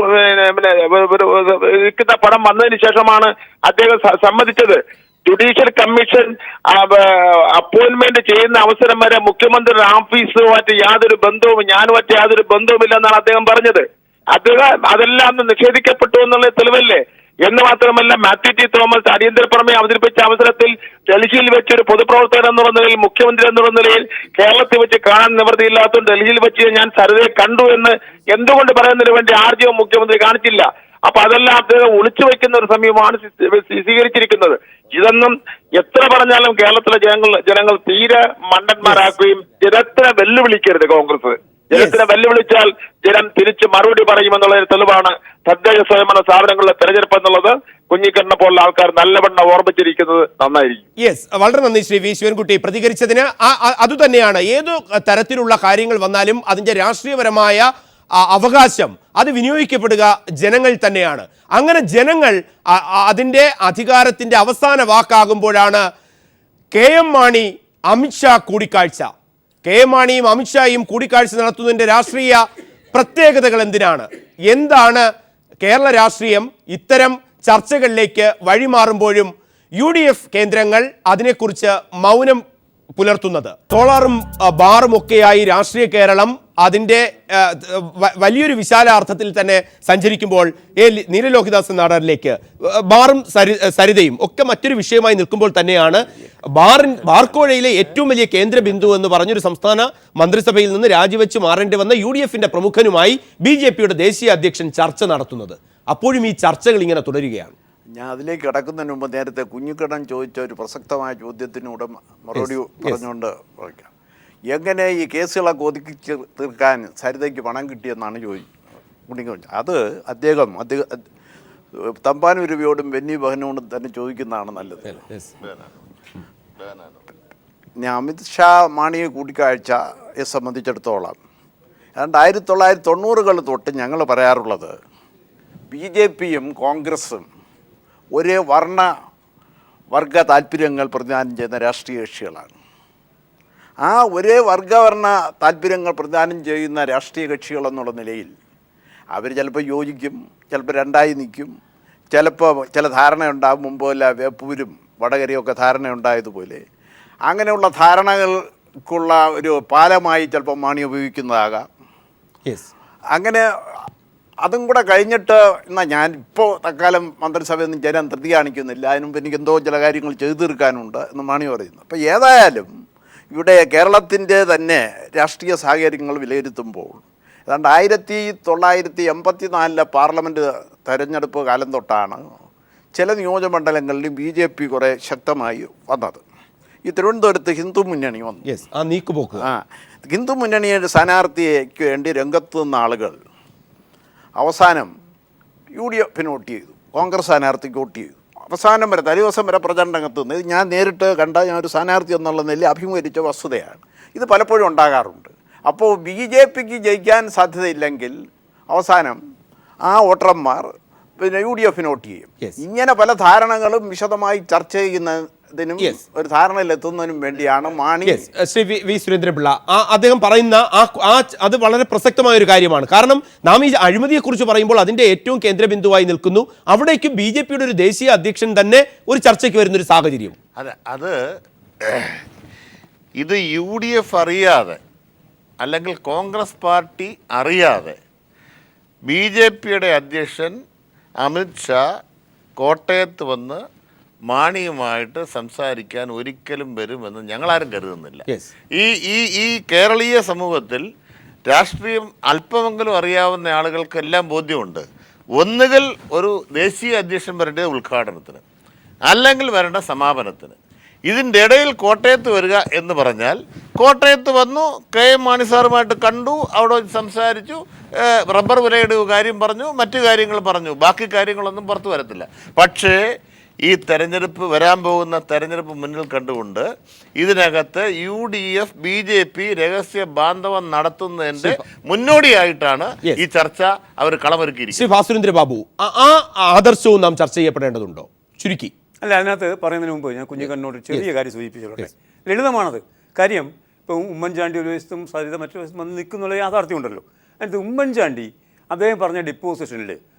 ഇരിക്കുന്ന പടം വന്നതിന് ശേഷമാണ് അദ്ദേഹം സമ്മതിച്ചത്. ജുഡീഷ്യൽ കമ്മീഷൻ അപ്പോയിന്റ്മെന്റ് ചെയ്യുന്ന അവസരം വരെ മുഖ്യമന്ത്രിയുടെ ഓഫീസുമായിട്ട് യാതൊരു ബന്ധവും ഞാനുമായിട്ട് യാതൊരു ബന്ധവുമില്ലെന്നാണ് അദ്ദേഹം പറഞ്ഞത്. അദ്ദേഹം അതെല്ലാം നിഷേധിക്കപ്പെട്ടു എന്നുള്ള തെളിവല്ലേ? എന്ന് മാത്രമല്ല, മാത്യു ടി തോമസ് അടിയന്തര പ്രമേയം അവതരിപ്പിച്ച അവസരത്തിൽ ഡൽഹിയിൽ വെച്ച് ഒരു പൊതുപ്രവർത്തകൻ എന്നുള്ള നിലയിൽ, മുഖ്യമന്ത്രി എന്നുള്ള നിലയിൽ കേരളത്തിൽ വെച്ച് കാണാൻ നിവൃത്തിയില്ലാത്തതുകൊണ്ട് ഡൽഹിയിൽ വെച്ച് ഞാൻ സരിതയെ കണ്ടു എന്ന് എന്തുകൊണ്ട് പറയുന്നതിന് വേണ്ടി ആർജവം മുഖ്യമന്ത്രി കാണിച്ചില്ല? അപ്പൊ അതെല്ലാം അദ്ദേഹം ഒളിച്ചു വയ്ക്കുന്ന ഒരു സമയമാണ് സ്വീകരിച്ചിരിക്കുന്നത്. ഇതൊന്നും എത്ര പറഞ്ഞാലും കേരളത്തിലെ ജനങ്ങൾ തീരെ മണ്ടന്മാരാക്കുകയും ജനത്തിനെ വെല്ലുവിളിക്കരുത്. കോൺഗ്രസ് ജനത്തിനെ വെല്ലുവിളിച്ചാൽ ജനം തിരിച്ച് മറുപടി പറയുമെന്നുള്ളതിന് തെളിവാണ് തദ്ദേശ സ്വയംഭരണ സ്ഥാപനങ്ങളുടെ തെരഞ്ഞെടുപ്പ് എന്നുള്ളത്. കുഞ്ഞിക്കണ്ണനെ പോലുള്ള ആൾക്കാർ നല്ലവണ്ണം ഓർമ്മിച്ചിരിക്കുന്നത് നന്നായിരിക്കും. വളരെ നന്ദി ശ്രീ വി ശിവൻകുട്ടി പ്രതികരിച്ചതിന്. അതുതന്നെയാണ്, ഏതു തരത്തിലുള്ള കാര്യങ്ങൾ വന്നാലും അതിന്റെ രാഷ്ട്രീയപരമായ അവകാശം അത് വിനിയോഗിക്കപ്പെടുക ജനങ്ങൾ തന്നെയാണ്. അങ്ങനെ ജനങ്ങൾ അതിൻ്റെ അധികാരത്തിൻ്റെ അവസാന വാക്കാകുമ്പോഴാണ് KM മാണി അമിത്ഷാ കൂടിക്കാഴ്ച. KM മാണിയും അമിത്ഷായും കൂടിക്കാഴ്ച നടത്തുന്നതിൻ്റെ രാഷ്ട്രീയ പ്രത്യേകതകൾ എന്താണ് കേരള രാഷ്ട്രീയം ഇത്തരം ചർച്ചകളിലേക്ക് വഴിമാറുമ്പോഴും UDF കേന്ദ്രങ്ങൾ അതിനെക്കുറിച്ച് മൗനം പുലർത്തുന്നത്? സോളാറും ബാറും ഒക്കെയായി രാഷ്ട്രീയ കേരളം അതിൻ്റെ വലിയൊരു വിശാലാർത്ഥത്തിൽ തന്നെ സഞ്ചരിക്കുമ്പോൾ നീലലോഹിദാസ് നാടാറിലേക്ക് ബാറും സരിതയും ഒക്കെ മറ്റൊരു വിഷയമായി നിൽക്കുമ്പോൾ തന്നെയാണ് ബാർക്കോഴയിലെ ഏറ്റവും വലിയ കേന്ദ്ര ബിന്ദു എന്ന് പറഞ്ഞൊരു സംസ്ഥാന മന്ത്രിസഭയിൽ നിന്ന് രാജിവെച്ച് മാറേണ്ടി വന്ന UDFന്റെ പ്രമുഖനുമായി BJPയുടെ ദേശീയ അധ്യക്ഷൻ ചർച്ച നടത്തുന്നത്. അപ്പോഴും ഈ ചർച്ചകൾ ഇങ്ങനെ തുടരുകയാണ്. ഞാൻ അതിലേക്ക് കിടക്കുന്നതിന് മുമ്പ് നേരത്തെ കുഞ്ഞിക്കണ്ണൻ ചോദിച്ച ഒരു പ്രസക്തമായ ചോദ്യത്തിനൂടെ മറുപടി പറഞ്ഞുകൊണ്ട് പറയാം. എങ്ങനെ ഈ കേസുകളൊക്കെ ഒതുക്കി തീർക്കാൻ സരിതയ്ക്ക് പണം കിട്ടിയെന്നാണ് കുഞ്ഞിക്കണ്ണൻ. അത് അദ്ദേഹം തമ്പാനൂർ രവിയോടും ബെന്നി ബഹനോടും തന്നെ ചോദിക്കുന്നതാണ് നല്ലത്. ഞാൻ അമിത്ഷാ മാണിയെ കൂടിക്കാഴ്ചയെ സംബന്ധിച്ചിടത്തോളം 1990 തൊട്ട് ഞങ്ങൾ പറയാറുള്ളത് BJPയും കോൺഗ്രസും ഒരേ വർഗ താല്പര്യങ്ങൾ പ്രതിദാനം ചെയ്യുന്ന രാഷ്ട്രീയ കക്ഷികളാണ്. ആ ഒരേ വർഗവർണ്ണ താല്പര്യങ്ങൾ പ്രതിദാനം ചെയ്യുന്ന രാഷ്ട്രീയ കക്ഷികളെന്നുള്ള നിലയിൽ അവർ ചിലപ്പോൾ യോജിക്കും, ചിലപ്പോൾ രണ്ടായി നിൽക്കും, ചിലപ്പോൾ ചില ധാരണയുണ്ടാകും. മുമ്പല്ല വേപ്പൂരും വടകരയൊക്കെ ധാരണയുണ്ടായതുപോലെ അങ്ങനെയുള്ള ധാരണകൾക്കുള്ള ഒരു പാലമായി ചിലപ്പോൾ മാണി ഉപയോഗിക്കുന്നതാകാം. അങ്ങനെ അതും കൂടെ കഴിഞ്ഞിട്ട് എന്നാൽ ഞാൻ ഇപ്പോൾ തൽക്കാലം മന്ത്രിസഭയൊന്നും ചേരാൻ ധൃതി കാണിക്കുന്നില്ല, അതിനുമുമ്പ് എനിക്ക് എന്തോ ചില കാര്യങ്ങൾ ചെയ്തു തീർക്കാനുണ്ട് എന്ന് മാണി പറയുന്നു. അപ്പോൾ ഏതായാലും ഇവിടെ കേരളത്തിൻ്റെ തന്നെ രാഷ്ട്രീയ സാഹചര്യങ്ങൾ വിലയിരുത്തുമ്പോൾ ഏതാണ്ട് 1984 പാർലമെൻറ്റ് തെരഞ്ഞെടുപ്പ് കാലം തൊട്ടാണ് ചില നിയോജകമണ്ഡലങ്ങളിലും BJP കുറേ ശക്തമായി വന്നത്. ഈ തിരുവനന്തപുരത്ത് ഹിന്ദു മുന്നണി വന്നു. ഹിന്ദു മുന്നണിയുടെ സ്ഥാനാർത്ഥിക്ക് വേണ്ടി രംഗത്ത് നിന്ന ആളുകൾ അവസാനം UDFന് വോട്ട് ചെയ്തു, കോൺഗ്രസ് സ്ഥാനാർത്ഥിക്ക് വോട്ട് ചെയ്തു. അവസാനം വരെ തലേദിവസം വരെ പ്രചരണ രംഗത്ത് നിന്ന് ഞാൻ നേരിട്ട് കണ്ട ഞാനൊരു സ്ഥാനാർത്ഥി എന്നുള്ള നിലയിൽ അഭിമുഖീകരിച്ച വസ്തുതയാണ്. ഇത് പലപ്പോഴും ഉണ്ടാകാറുണ്ട്. അപ്പോൾ BJPക്ക് ജയിക്കാൻ സാധ്യതയില്ലെങ്കിൽ അവസാനം ആ വോട്ടർമാർ പിന്നെ UDFന് വോട്ട് ചെയ്യും. ഇങ്ങനെ പല ധാരണകളും വിശദമായി ചർച്ച ചെയ്യുന്നതിനും ഒരു ധാരണയിലെത്തുന്നതിനും വേണ്ടിയാണ് മാണി. ശ്രീ വി സുരേന്ദ്രപിള്ള അദ്ദേഹം പറയുന്ന അത് വളരെ പ്രസക്തമായ ഒരു കാര്യമാണ്. കാരണം നാം ഈ അഴിമതിയെക്കുറിച്ച് പറയുമ്പോൾ അതിന്റെ ഏറ്റവും കേന്ദ്രബിന്ദുവായി നിൽക്കുന്നു. അവിടേക്ക് BJPയുടെ ഒരു ദേശീയ അധ്യക്ഷൻ തന്നെ ഒരു ചർച്ചയ്ക്ക് വരുന്നൊരു സാഹചര്യം. അത് ഇത് UDF അറിയാതെ അല്ലെങ്കിൽ കോൺഗ്രസ് പാർട്ടി അറിയാതെ BJPയുടെ അധ്യക്ഷൻ അമിത്ഷാ കോട്ടയത്ത് വന്ന് മാണിയുമായിട്ട് സംസാരിക്കാൻ ഒരിക്കലും വരുമെന്ന് ഞങ്ങളാരും കരുതുന്നില്ല. ഈ കേരളീയ സമൂഹത്തിൽ രാഷ്ട്രീയം അല്പമെങ്കിലും അറിയാവുന്ന ആളുകൾക്കെല്ലാം ബോധ്യമുണ്ട്. ഒന്നുകിൽ ഒരു ദേശീയ അധ്യക്ഷൻ വരേണ്ടത് ഉദ്ഘാടനത്തിന്, അല്ലെങ്കിൽ വരേണ്ട സമാപനത്തിന്. ഇതിൻ്റെ ഇടയിൽ കോട്ടയത്ത് വരിക എന്ന് പറഞ്ഞാൽ കോട്ടയത്ത് വന്നു, KM മാണി സാറുമായിട്ട് കണ്ടു, അവിടെ സംസാരിച്ചു, റബ്ബർ വിലയുടെ കാര്യം പറഞ്ഞു, മറ്റു കാര്യങ്ങൾ പറഞ്ഞു, ബാക്കി കാര്യങ്ങളൊന്നും പുറത്തു വരത്തില്ല. പക്ഷേ ഈ തെരഞ്ഞെടുപ്പ് വരാൻ പോകുന്ന തെരഞ്ഞെടുപ്പ് മുന്നിൽ കണ്ടുകൊണ്ട് ഇതിനകത്ത് UDF BJP രഹസ്യ ബാന്ധവം നടത്തുന്നതിൻ്റെ മുന്നോടിയായിട്ടാണ് ഈ ചർച്ച അവർ കളമൊരുക്കിയിരിക്കുന്നത്. ശ്രീ ഭാസുരേന്ദ്ര ബാബു, ആ ആദർശവും നാം ചർച്ച ചെയ്യപ്പെടേണ്ടതുണ്ടോ? ചുരുക്കി അല്ല, അതിനകത്ത് പറയുന്നതിന് മുമ്പ് ഞാൻ കുഞ്ഞിക്കണ്ണോട് ചെറിയ കാര്യം സൂചിപ്പിച്ചോട്ടെ. ലളിതമാണത് കാര്യം. ഇപ്പോൾ ഉമ്മൻചാണ്ടി ഒരു വശത്തും സരിത മറ്റൊരു വശത്തും വന്ന് നിൽക്കുന്നുള്ള യാഥാർത്ഥ്യം ഉണ്ടല്ലോ. അതിനകത്ത് ഉമ്മൻചാണ്ടി അദ്ദേഹം പറഞ്ഞ ഡിപ്പോസിഷനിൽ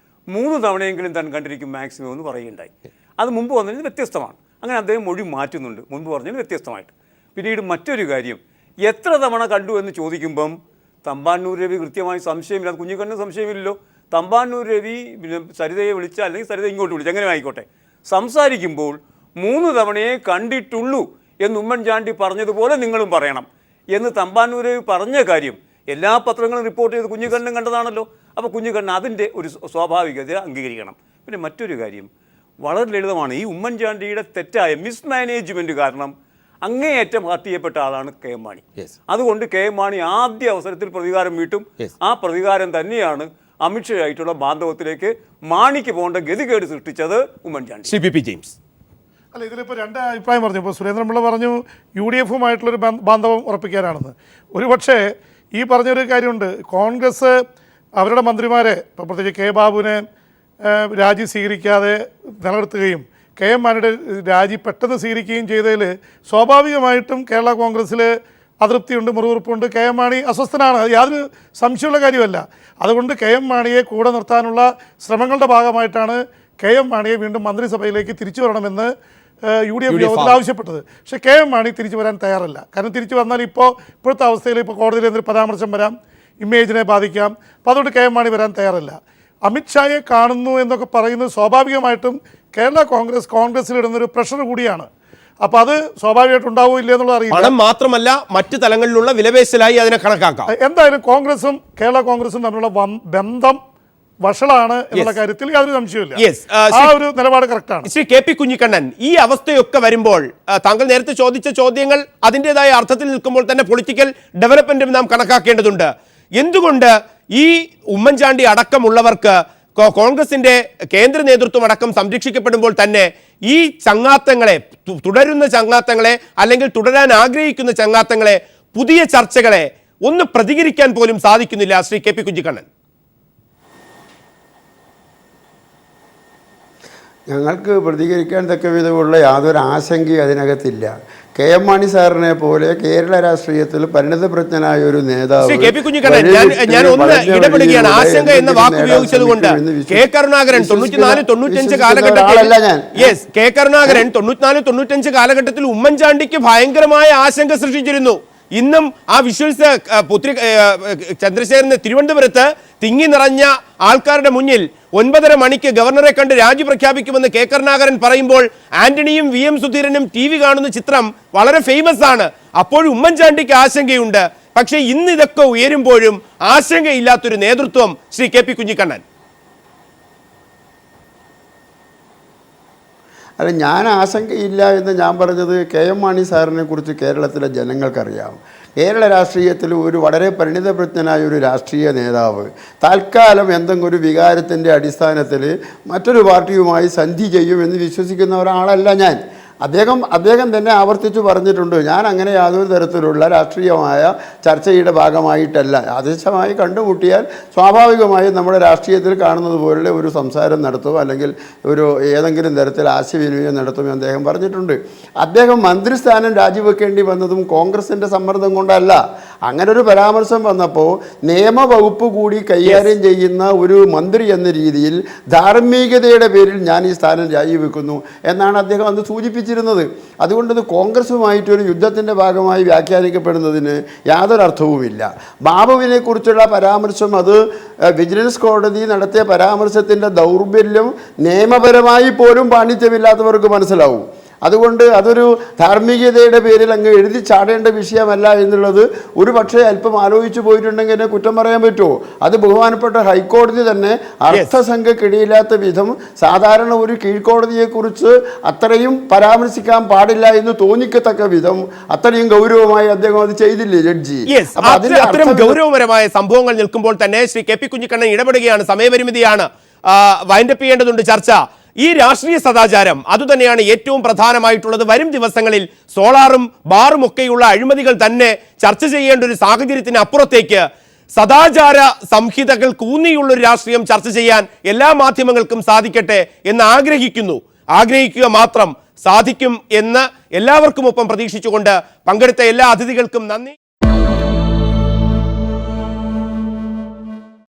3 തവണയെങ്കിലും താൻ കണ്ടിരിക്കും മാക്സിമം എന്ന് പറയുകയുണ്ടായി. അത് മുമ്പ് വന്നതിന് വ്യത്യസ്തമാണ്. അങ്ങനെ അദ്ദേഹം മൊഴി മാറ്റുന്നുണ്ട്, മുൻപ് പറഞ്ഞതിന് വ്യത്യസ്തമായിട്ട്. പിന്നീട് മറ്റൊരു കാര്യം, എത്ര തവണ കണ്ടു എന്ന് ചോദിക്കുമ്പം തമ്പാനൂർ രവി കൃത്യമായി സംശയമില്ല, കുഞ്ഞിക്കണ്ണിന് സംശയമില്ലല്ലോ. തമ്പാനൂർ രവി പിന്നെ സരിതയെ വിളിച്ചാൽ അല്ലെങ്കിൽ സരിത ഇങ്ങോട്ട് വിളിച്ചു, എങ്ങനെ ആയിക്കോട്ടെ, സംസാരിക്കുമ്പോൾ 3 തവണയെ കണ്ടിട്ടുള്ളൂ എന്ന് ഉമ്മൻചാണ്ടി പറഞ്ഞതുപോലെ നിങ്ങളും പറയണം എന്ന് തമ്പാനൂർ രവി പറഞ്ഞ കാര്യം എല്ലാ പത്രങ്ങളും റിപ്പോർട്ട് ചെയ്ത് കുഞ്ഞിക്കണ്ണനും കണ്ടതാണല്ലോ. അപ്പോൾ കുഞ്ഞിക്കണ്ണൻ അതിൻ്റെ ഒരു സ്വാഭാവികത അംഗീകരിക്കണം. പിന്നെ മറ്റൊരു കാര്യം വളരെ ലളിതമാണ്. ഈ ഉമ്മൻചാണ്ടിയുടെ തെറ്റായ മിസ്മാനേജ്മെൻറ്റ് കാരണം അങ്ങേയറ്റം ഹർട്ട് ചെയ്യപ്പെട്ട ആളാണ് KM മാണി. അതുകൊണ്ട് KM മാണി ആദ്യ അവസരത്തിൽ പ്രതികാരം വീട്ടും. ആ പ്രതികാരം തന്നെയാണ് അമിത്ഷായിട്ടുള്ള ബാന്ധവത്തിലേക്ക് മാണിക്ക് പോകേണ്ട ഗതികേട് സൃഷ്ടിച്ചത് ഉമ്മൻചാണ്ടി. ജെയിംസ് അല്ല, ഇതിലിപ്പോൾ 2 അഭിപ്രായം പറഞ്ഞു. ഇപ്പോൾ സുരേന്ദ്രൻപിള്ള പറഞ്ഞു UDFുമായിട്ടുള്ളൊരു ബാന്ധവം ഉറപ്പിക്കാനാണെന്ന്. ഒരുപക്ഷേ ഈ പറഞ്ഞൊരു കാര്യമുണ്ട്. കോൺഗ്രസ് അവരുടെ മന്ത്രിമാരെ, ഇപ്പോൾ പ്രത്യേകിച്ച് K ബാബുവിനെ രാജി സ്വീകരിക്കാതെ നിലനിർത്തുകയും KM മാണിയുടെ രാജി പെട്ടെന്ന് സ്വീകരിക്കുകയും ചെയ്തതിൽ സ്വാഭാവികമായിട്ടും കേരള കോൺഗ്രസ്സിൽ അതൃപ്തിയുണ്ട്, മുറിവുറുപ്പുണ്ട്. KM മാണി അസ്വസ്ഥനാണ്, അത് യാതൊരു സംശയമുള്ള കാര്യമല്ല. അതുകൊണ്ട് KM മാണിയെ കൂടെ നിർത്താനുള്ള ശ്രമങ്ങളുടെ ഭാഗമായിട്ടാണ് KM മാണിയെ വീണ്ടും മന്ത്രിസഭയിലേക്ക് തിരിച്ചു വരണമെന്ന് UDF യോഗത്തിൽ ആവശ്യപ്പെട്ടത്. പക്ഷേ KM മാണി തിരിച്ചു വരാൻ തയ്യാറല്ല. കാരണം തിരിച്ചു വന്നാൽ ഇപ്പോഴത്തെ അവസ്ഥയിൽ ഇപ്പോൾ കോടതിയിൽ എന്തൊരു പരാമർശം വരാം, ഇമേജിനെ ബാധിക്കാം. അപ്പോൾ അതുകൊണ്ട് KM മാണി വരാൻ തയ്യാറല്ല. അമിത്ഷായെ കാണുന്നു എന്നൊക്കെ പറയുന്നത് സ്വാഭാവികമായിട്ടും കേരള കോൺഗ്രസിലിടുന്നൊരു പ്രഷർ കൂടിയാണ്. അപ്പോൾ അത് സ്വാഭാവികമായിട്ട് ഉണ്ടാവില്ല എന്നുള്ളത് അറിയില്ല. പണം മാത്രമല്ല മറ്റു തലങ്ങളിലുള്ള വിലപേശലായി അതിനെ കണക്കാക്കാം. എന്തായാലും കോൺഗ്രസും കേരള കോൺഗ്രസും തമ്മിലുള്ള ബന്ധം വഷളാണ് എന്നുള്ള കാര്യത്തിൽ യാതൊരു സംശയമില്ല. ആ ഒരു നിലപാട് കറക്റ്റാണ്. ശ്രീ KP കുഞ്ഞിക്കണ്ണൻ, ഈ അവസ്ഥയൊക്കെ വരുമ്പോൾ താങ്കൾ നേരത്തെ ചോദിച്ച ചോദ്യങ്ങൾ അതിൻ്റെതായ അർത്ഥത്തിൽ നിൽക്കുമ്പോൾ തന്നെ പൊളിറ്റിക്കൽ ഡെവലപ്മെന്റും നാം കണക്കാക്കേണ്ടതുണ്ട്. എന്തുകൊണ്ട് ഈ ഉമ്മൻചാണ്ടി അടക്കമുള്ളവർക്ക് കോൺഗ്രസിന്റെ കേന്ദ്ര നേതൃത്വം അടക്കം സംരക്ഷിക്കപ്പെടുമ്പോൾ തന്നെ ഈ ചങ്ങാത്തങ്ങളെ, തുടരുന്ന ചങ്ങാത്തങ്ങളെ അല്ലെങ്കിൽ തുടരാൻ ആഗ്രഹിക്കുന്ന ചങ്ങാത്തങ്ങളെ, പുതിയ ചർച്ചകളെ ഒന്ന് പ്രതികരിക്കാൻ പോലും സാധിക്കുന്നില്ല ശ്രീ കെ പി കുഞ്ഞിക്കണ്ണൻ. ഞങ്ങൾക്ക് പ്രതികരിക്കാൻ തക്ക വിധമുള്ള യാതൊരു ആശങ്കയും അതിനകത്തില്ല. കെ എം മാണി സാറിനെ പോലെ കേരള രാഷ്ട്രീയത്തിൽ പരിണതപ്രജ്ഞനായ ഒരു നേതാവ്, ശ്രീ കെ പി കുഞ്ഞിക്കണ്ണൻ, ഞാൻ ഒന്ന് ഇടപെടുകയാണ്. ആശങ്ക എന്ന വാക്ക് ഉപയോഗിച്ചത് കൊണ്ട് കെ കരുണാകരൻ 94-95 കാലഘട്ടത്തിൽ കെ കരുണാകരൻ 94-95 കാലഘട്ടത്തിൽ ഉമ്മൻചാണ്ടിക്ക് ഭയങ്കരമായ ആശങ്ക സൃഷ്ടിച്ചിരുന്നു. ഇന്നും ആ വിഷ്വൽസ് ചന്ദ്രശേഖരന് തിരുവനന്തപുരത്ത് തിങ്ങി നിറഞ്ഞ ആൾക്കാരുടെ മുന്നിൽ 9:30 മണിക്ക് ഗവർണറെ കണ്ട് രാജി പ്രഖ്യാപിക്കുമെന്ന് കെ കരുണാകരൻ പറയുമ്പോൾ ആന്റണിയും വി എം സുധീരനും TV കാണുന്ന ചിത്രം വളരെ ഫേമസ് ആണ്. അപ്പോഴും ഉമ്മൻചാണ്ടിക്ക് ആശങ്കയുണ്ട്. പക്ഷേ ഇന്ന് ഇതൊക്കെ ഉയരുമ്പോഴും ആശങ്കയില്ലാത്തൊരു നേതൃത്വം ശ്രീ കെ പി കുഞ്ഞിക്കണ്ണൻ. അല്ല, ഞാൻ ആശങ്കയില്ല എന്ന് ഞാൻ പറഞ്ഞത് കെ എം മാണി സാറിനെ കുറിച്ച് കേരളത്തിലെ ജനങ്ങൾക്കറിയാം. കേരള രാഷ്ട്രീയത്തിൽ ഒരു വളരെ പരിണിതപ്രജ്ഞനായ ഒരു രാഷ്ട്രീയ നേതാവ് തൽക്കാലം എന്തെങ്കിലും ഒരു വികാരത്തിൻ്റെ അടിസ്ഥാനത്തിൽ മറ്റൊരു പാർട്ടിയുമായി സന്ധി ചെയ്യുമെന്ന് വിശ്വസിക്കുന്ന ഒരാളല്ല ഞാൻ. അദ്ദേഹം തന്നെ ആവർത്തിച്ച് പറഞ്ഞിട്ടുണ്ട്, ഞാൻ അങ്ങനെ യാതൊരു തരത്തിലുള്ള രാഷ്ട്രീയമായ ചർച്ചയുടെ ഭാഗമായിട്ടല്ല. ആദേശമായി കണ്ടുമുട്ടിയാൽ സ്വാഭാവികമായും നമ്മുടെ രാഷ്ട്രീയത്തിൽ കാണുന്നത് പോലെ ഒരു സംസാരം നടത്തും, അല്ലെങ്കിൽ ഒരു ഏതെങ്കിലും തരത്തിൽ ആശയവിനിമയം നടത്തുമെന്ന് അദ്ദേഹം പറഞ്ഞിട്ടുണ്ട്. അദ്ദേഹം മന്ത്രിസ്ഥാനം രാജിവെക്കേണ്ടി വന്നതും കോൺഗ്രസിൻ്റെ സമ്മർദ്ദം കൊണ്ടല്ല. അങ്ങനെ ഒരു പരാമർശം വന്നപ്പോൾ നിയമവകുപ്പ് കൂടി കൈകാര്യം ചെയ്യുന്ന ഒരു മന്ത്രി എന്ന രീതിയിൽ ധാർമ്മികതയുടെ പേരിൽ ഞാൻ ഈ സ്ഥാനം രാജിവെക്കുന്നു എന്നാണ് അദ്ദേഹം അന്ന് സൂചിപ്പിച്ചത്. അതുകൊണ്ട് ഇത് കോൺഗ്രസുമായിട്ടൊരു യുദ്ധത്തിൻ്റെ ഭാഗമായി വ്യാഖ്യാനിക്കപ്പെടുന്നതിന് യാതൊരു അർത്ഥവുമില്ല. ബാബുവിനെ കുറിച്ചുള്ള പരാമർശം, അത് വിജിലൻസ് കോടതി നടത്തിയ പരാമർശത്തിൻ്റെ ദൗർബല്യം നിയമപരമായി പോലും പാണ്ഡിത്യമില്ലാത്തവർക്ക് മനസ്സിലാവും. അതുകൊണ്ട് അതൊരു ധാർമ്മികതയുടെ പേരിൽ അങ്ങ് എഴുതി ചാടേണ്ട വിഷയമല്ല എന്നുള്ളത് ഒരു പക്ഷേ അല്പം ആലോചിച്ചു പോയിട്ടുണ്ടെങ്കിൽ എന്നെ കുറ്റം പറയാൻ പറ്റുമോ? അത് ബഹുമാനപ്പെട്ട ഹൈക്കോടതി തന്നെ അർത്ഥസംഖ്യക്കിടയില്ലാത്ത വിധം സാധാരണ ഒരു കീഴ്ക്കോടതിയെക്കുറിച്ച് അത്രയും പരാമർശിക്കാൻ പാടില്ല എന്ന് തോന്നിക്കത്തക്ക വിധം അത്രയും ഗൗരവമായി അദ്ദേഹം അത് ചെയ്തില്ലേ ജഡ്ജി? അത്തരം ഗൗരവപരമായ സംഭവങ്ങൾ നിൽക്കുമ്പോൾ തന്നെ ശ്രീ കെ പി കുഞ്ഞിക്കണ്ണൻ ഇടപെടുകയാണ്. സമയപരിമിതിയാണ്, വൈൻഡപ്പ് ചെയ്യേണ്ടതുണ്ട് ചർച്ച. ഈ രാഷ്ട്രീയ സദാചാരം അതുതന്നെയാണ് ഏറ്റവും പ്രധാനമായിട്ടുള്ളത്. വരും ദിവസങ്ങളിൽ സോളാറും ബാറും ഒക്കെയുള്ള അഴിമതികൾ തന്നെ ചർച്ച ചെയ്യേണ്ട ഒരു സാഹചര്യത്തിന് അപ്പുറത്തേക്ക് സദാചാര സംഹിതകൾ കൂന്നിയുള്ളൊരു രാഷ്ട്രീയം ചർച്ച ചെയ്യാൻ എല്ലാ മാധ്യമങ്ങൾക്കും സാധിക്കട്ടെ എന്ന് ആഗ്രഹിക്കുക മാത്രം. സാധിക്കും എന്ന് എല്ലാവർക്കും ഒപ്പം പ്രതീക്ഷിച്ചുകൊണ്ട് പങ്കെടുത്ത എല്ലാ അതിഥികൾക്കും നന്ദി.